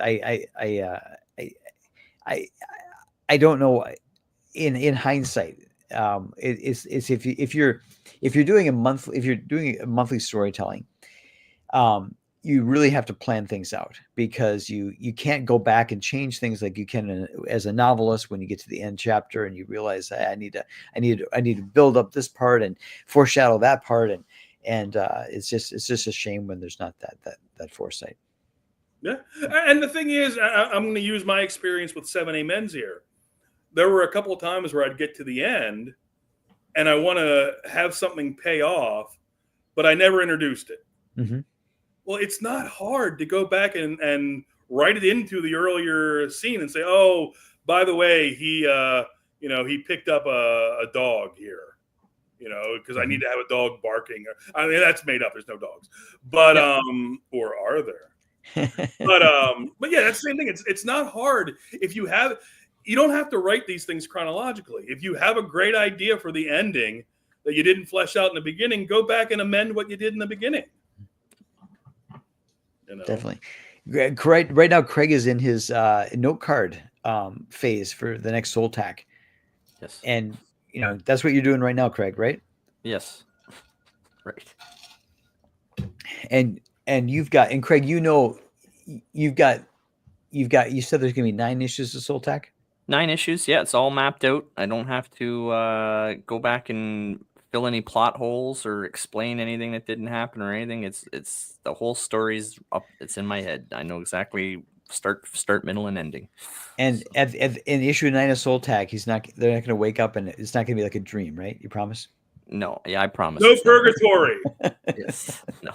I don't know. In hindsight, it's if you're doing a monthly storytelling, you really have to plan things out because you can't go back and change things like you can as a novelist when you get to the end chapter and you realize I need to build up this part and foreshadow that part and it's just a shame when there's not that foresight. Yeah, and the thing is, I'm going to use my experience with 7 Amens here. There were a couple of times where I'd get to the end and I want to have something pay off, but I never introduced it. Mm-hmm. Well, it's not hard to go back and write it into the earlier scene and say, "Oh, by the way, he picked up a dog here, because I need to have a dog barking." I mean, that's made up. There's no dogs, but or are there? but yeah, that's the same thing. It's not hard if you have. You don't have to write these things chronologically. If you have a great idea for the ending that you didn't flesh out in the beginning, go back and amend what you did in the beginning. Definitely. Right now, Craig is in his note card phase for the next Soul Tack. Yes. And, that's what you're doing right now, Craig, right? Yes. Right. And you've got, and Craig, you said there's going to be 9 issues of Soul Tack? 9 issues. Yeah, it's all mapped out. I don't have to go back and fill any plot holes or explain anything that didn't happen or anything. It's the whole story's up. It's in my head. I know exactly start, middle, and ending. And in issue 9 of Soul Tack, they're not going to wake up and it's not going to be like a dream, right? You promise? No. Yeah, I promise. No purgatory. Yes. No.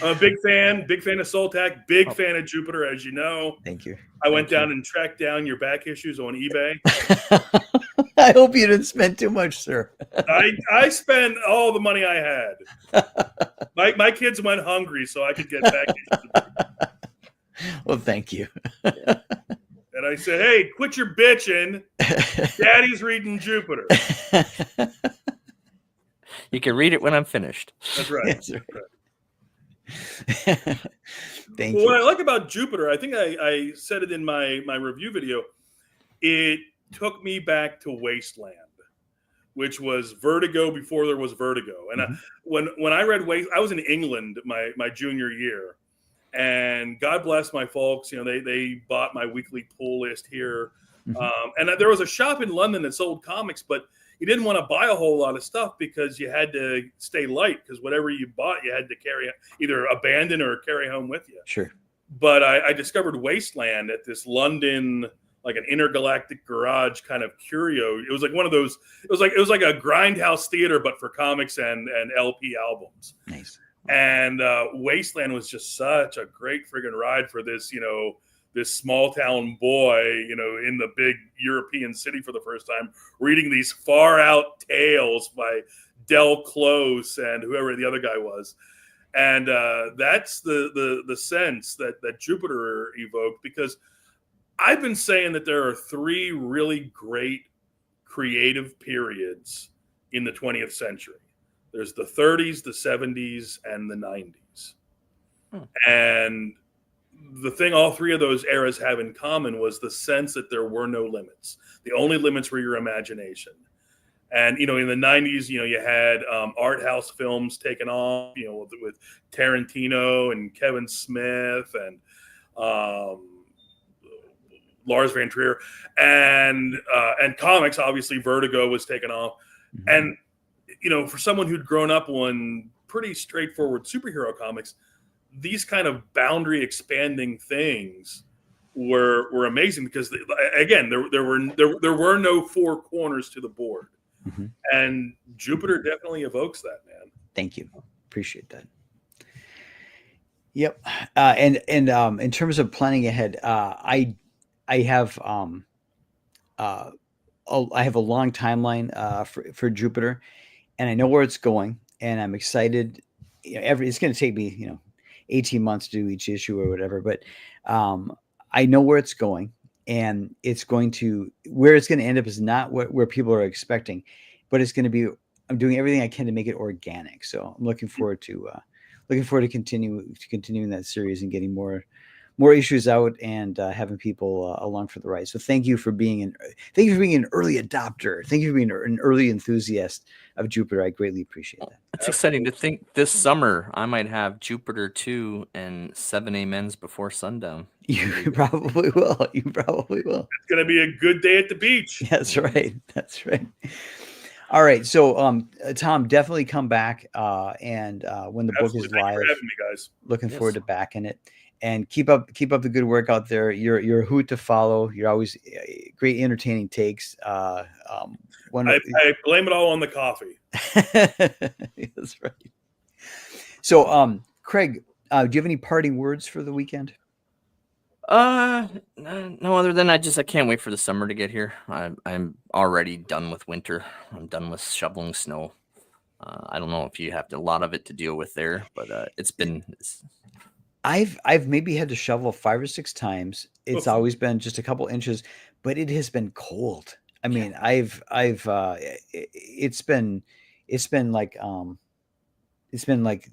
I'm a big fan of Soul Tack, fan of Jupiter, as you know. Thank you. I went down and tracked down your back issues on eBay. I hope you didn't spend too much, sir. I spent all the money I had. My kids went hungry so I could get back issues. Well, thank you. And I said, "Hey, quit your bitching. Daddy's reading Jupiter." You can read it when I'm finished. That's right. That's right. Thank you. What I like about Jupiter, I think I said it in my review video, it took me back to Wasteland, which was Vertigo before there was Vertigo. And when I read I was in England my junior year, and God bless my folks, they bought my weekly pull list here. And there was a shop in London that sold comics, but you didn't want to buy a whole lot of stuff because you had to stay light because whatever you bought, you had to carry, either abandon or carry home with you. Sure. but I discovered Wasteland at this London, like an intergalactic garage kind of curio. It was like one of those. It was like a grindhouse theater, but for comics and LP albums. Nice. And Wasteland was just such a great friggin' ride for this, this small town boy, in the big European city for the first time, reading these far out tales by Del Close and whoever the other guy was. And that's the sense that Jupiter evoked, because I've been saying that there are 3 really great creative periods in the 20th century. There's the 30s, the 70s, and the 90s. And the thing all 3 of those eras have in common was the sense that there were no limits. The only limits were your imagination. And, in the 90s, you had art house films taken off, with Tarantino and Kevin Smith and Lars Van Trier. And comics, obviously, Vertigo was taken off. Mm-hmm. And, for someone who'd grown up on pretty straightforward superhero comics, these kind of boundary expanding things were amazing, because again, there were no 4 corners to the board. Mm-hmm. And Jupiter definitely evokes that, man. Thank you. Appreciate that. Yep. And in terms of planning ahead, I have a long timeline for Jupiter, and I know where it's going, and I'm excited. It's going to take me 18 months to do each issue or whatever, but I know where it's going, and where it's going to end up is not where people are expecting, but it's going to be, I'm doing everything I can to make it organic. So I'm looking forward to continuing that series and getting more issues out, and having people along for the ride. So thank you for being an early adopter. Thank you for being an early enthusiast of Jupiter. I greatly appreciate that. It's exciting to think this summer I might have Jupiter 2 and 7 Amens before Sundown. You probably will. It's going to be a good day at the beach. That's right. All right. So, Tom, definitely come back. And when the book is live, for having me, guys. Looking forward to backing it. And keep up the good work out there. You're a hoot to follow. You're always great, entertaining takes. I blame it all on the coffee. That's right. So, Craig, do you have any parting words for the weekend? No, other than I can't wait for the summer to get here. I'm already done with winter. I'm done with shoveling snow. I don't know if you have a lot of it to deal with there, but I've maybe had to shovel 5 or 6 times. It's always been just a couple inches, but it has been cold. I mean, it's been like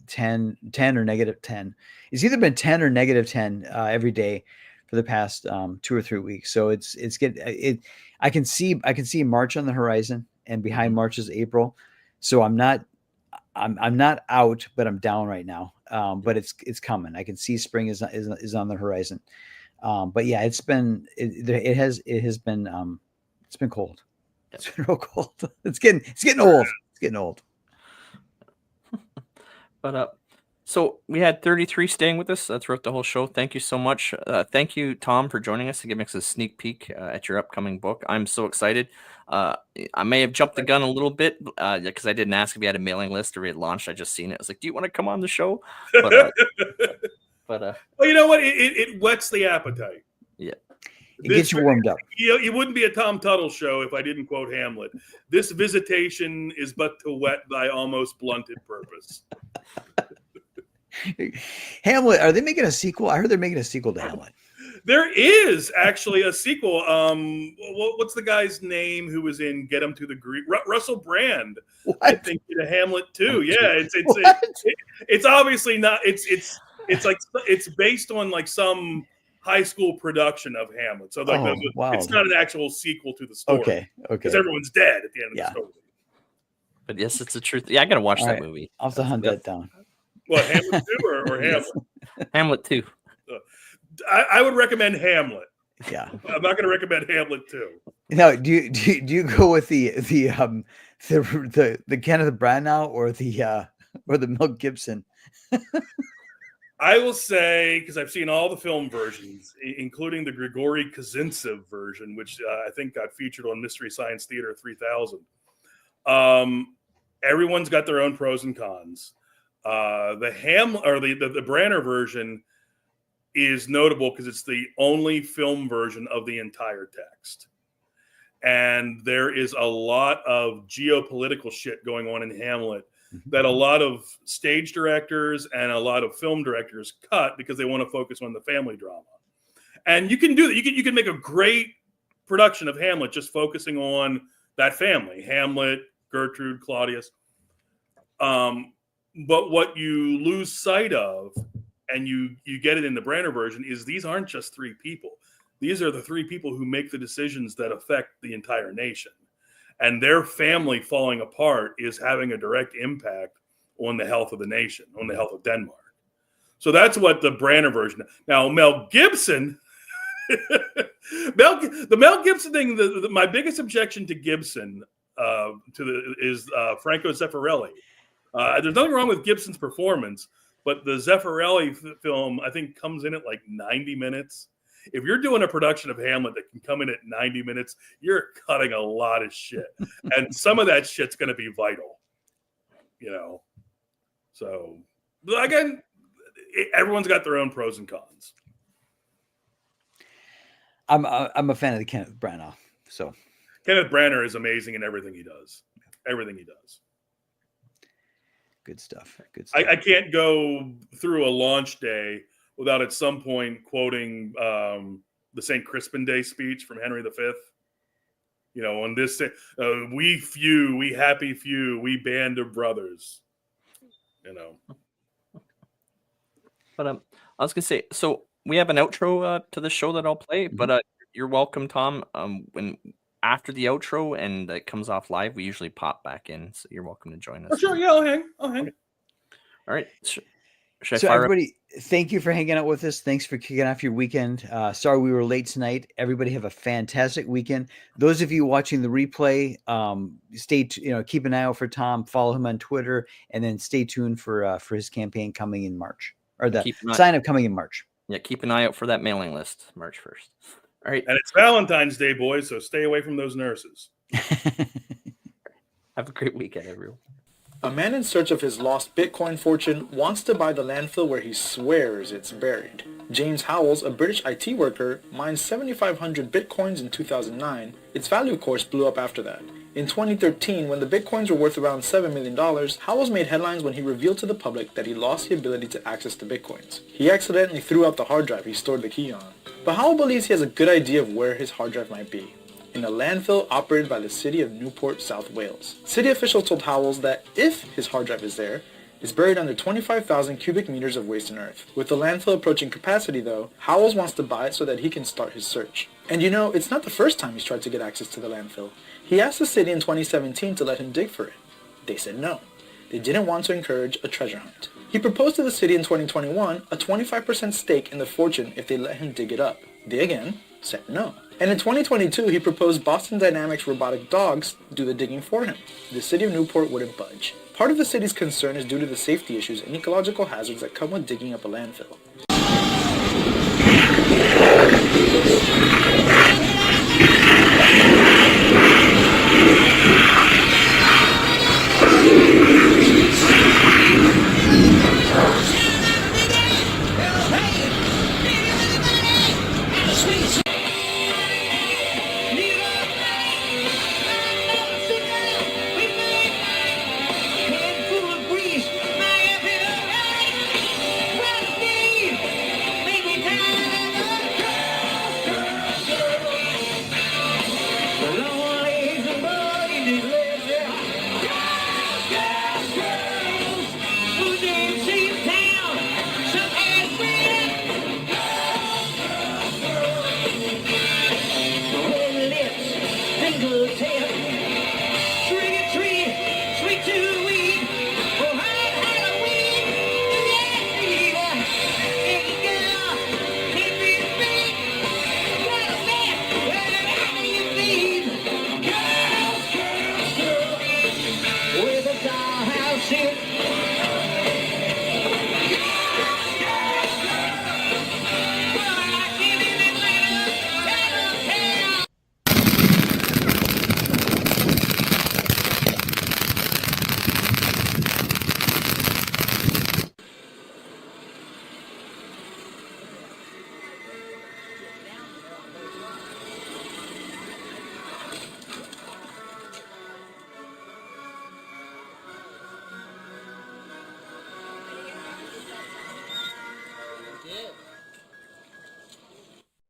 10 or negative 10. It's either been 10 or negative 10 every day for the past 2 or 3 weeks. So I can see March on the horizon, and behind March is April. So I'm not out, but I'm down right now. But it's coming. I can see spring is on the horizon. But yeah, it's been cold. It's been real cold. It's getting old. It's getting old. But so we had 33 staying with us throughout the whole show. Thank you so much. Thank you, Tom, for joining us and giving us a sneak peek at your upcoming book. I'm so excited. I may have jumped the gun a little bit because I didn't ask if you had a mailing list or we had launched. I just seen it. I was like, do you want to come on the show? But well, you know what? It whets the appetite. Yeah. It gets you warmed up. It wouldn't be a Tom Tuttle show if I didn't quote Hamlet. This visitation is but to whet thy almost blunted purpose. Hamlet, are they making a sequel? I heard they're making a sequel to Hamlet. There is actually a sequel. What's the guy's name who was in Get Him to the Greek? Russell Brand. What? I think did a Hamlet too. Yeah, it's obviously not. It's like it's based on like some high school production of Hamlet. So like it's not an actual sequel to the story. Okay. Because everyone's dead at the end of the story. But yes, it's the truth. Yeah, I gotta watch that movie. I'll have to hunt that down. What, Hamlet 2 or Hamlet? Hamlet 2. I would recommend Hamlet. Yeah. I'm not going to recommend Hamlet 2. Now, do you go with the Kenneth Branagh or the Mel Gibson? I will say, because I've seen all the film versions, including the Grigory Kazintsev version, which I think got featured on Mystery Science Theater 3000. Everyone's got their own pros and cons. The Branner version is notable because it's the only film version of the entire text. And there is a lot of geopolitical shit going on in Hamlet that a lot of stage directors and a lot of film directors cut because they want to focus on the family drama. And you can do that. You can make a great production of Hamlet just focusing on that family, Hamlet, Gertrude, Claudius. But what you lose sight of, and you get it in the Branner version, is these aren't just three people. These are the three people who make the decisions that affect the entire nation. And their family falling apart is having a direct impact on the health of the nation, on the health of Denmark. So that's what the Branner version. Now, Mel Gibson, the Mel Gibson thing, my biggest objection to Gibson is Franco Zeffirelli. There's nothing wrong with Gibson's performance, but the Zeffirelli film, I think, comes in at like 90 minutes. If you're doing a production of Hamlet that can come in at 90 minutes, you're cutting a lot of shit. And some of that shit's going to be vital, you know? So, again, everyone's got their own pros and cons. I'm a fan of the Kenneth Branagh. So Kenneth Branagh is amazing in everything he does. Everything he does. Good stuff. Good stuff. I can't go through a launch day without at some point quoting the St. Crispin Day speech from Henry V. You know, on this, we few, we happy few, we band of brothers. You know. But I was gonna say, so we have an outro to the show that I'll play. But you're welcome, Tom. When after the outro and it comes off live, we usually pop back in, so you're welcome to join us. Oh, sure, yeah, I'll hang. Okay. All right. So everybody, thank you for hanging out with us. Thanks for kicking off your weekend. Sorry we were late tonight. Everybody have a fantastic weekend. Those of you watching the replay, keep an eye out for Tom. Follow him on Twitter, and then stay tuned for his campaign coming in March, or the sign up coming in March. Yeah, keep an eye out for that mailing list, March 1st. All right. And it's Valentine's Day, boys, so stay away from those nurses. Have a great weekend, everyone. A man in search of his lost Bitcoin fortune wants to buy the landfill where he swears it's buried. James Howells, a British IT worker, mined 7,500 Bitcoins in 2009. Its value, of course, blew up after that. In 2013, when the Bitcoins were worth around $7 million, Howells made headlines when he revealed to the public that he lost the ability to access the Bitcoins. He accidentally threw out the hard drive he stored the key on. But Howell believes he has a good idea of where his hard drive might be. In a landfill operated by the city of Newport, South Wales. City officials told Howells that if his hard drive is there, it's buried under 25,000 cubic meters of waste and earth. With the landfill approaching capacity though, Howells wants to buy it so that he can start his search. And you know, it's not the first time he's tried to get access to the landfill. He asked the city in 2017 to let him dig for it. They said no. They didn't want to encourage a treasure hunt. He proposed to the city in 2021 a 25% stake in the fortune if they let him dig it up. They again said no. And in 2022, he proposed Boston Dynamics robotic dogs do the digging for him. The city of Newport wouldn't budge. Part of the city's concern is due to the safety issues and ecological hazards that come with digging up a landfill.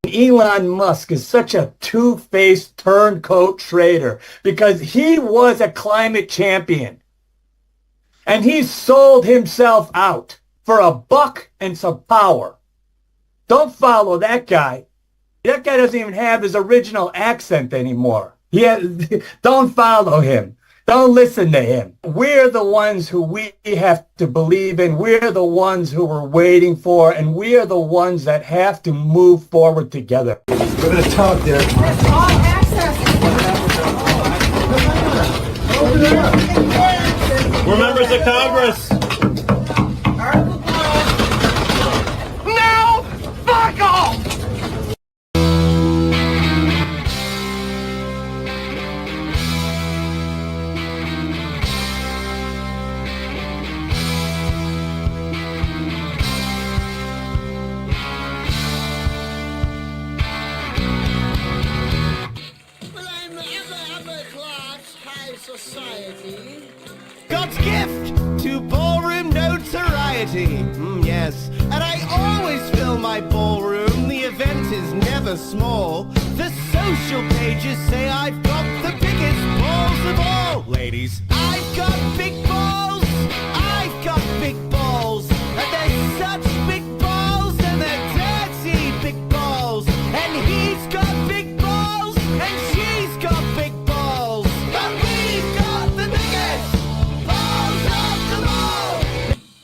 Elon Musk is such a two-faced turncoat traitor because he was a climate champion. And he sold himself out for a buck and some power. Don't follow that guy. That guy doesn't even have his original accent anymore. Don't follow him. Don't listen to him. We're the ones who we have to believe in. We're the ones who we're waiting for, and we're the ones that have to move forward together. We're going to talk there. All access. We're members of Congress. No! Fuck off! God's gift to ballroom notoriety. Yes, and I always fill my ballroom. The event is never small. The social pages say I've got the biggest balls of all. Ladies, I've got big balls. I've got big balls. And they're such big balls, and they're dirty big balls. And he's got big balls, and she's got big balls. But we've got the biggest balls of them all.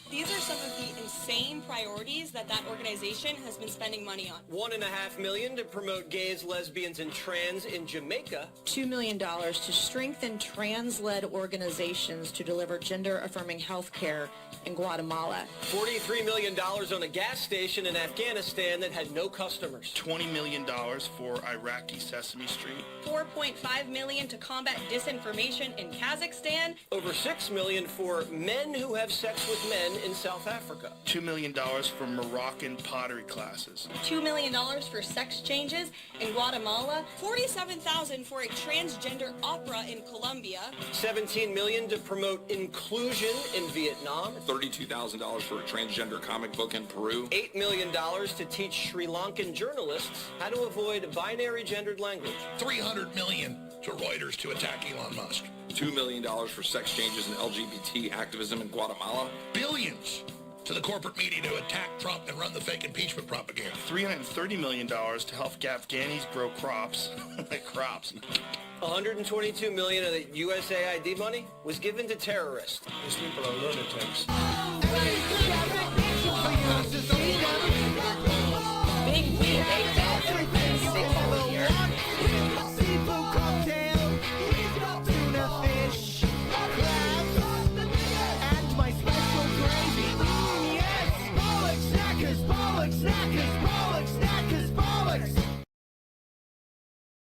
These are some of the insane priorities that organization has been spending money on. $1.5 million to promote gays, lesbians, and trans in Jamaica. $2 million to strengthen trans-led organizations to deliver gender-affirming health care in Guatemala. $43 million on a gas station in Afghanistan that had no customers. $20 million for Iraqi Sesame Street. $4.5 million to combat disinformation in Kazakhstan. Over $6 million for men who have sex with men in South Africa. $2 million for Moroccan pottery classes. $2 million for sex changes in Guatemala. $47,000 for a transgender opera in Colombia. $17 million to promote inclusion in Vietnam. $32,000 for a transgender comic book in Peru. $8 million to teach Sri Lankan journalists how to avoid binary gendered language. $300 million to Reuters to attack Elon Musk. $2 million for sex changes and LGBT activism in Guatemala. Billions to the corporate media to attack Trump and run the fake impeachment propaganda. $330 million to help Afghanis grow crops. Crops. $122 million of the USAID money was given to terrorists. These people are lunatics. Big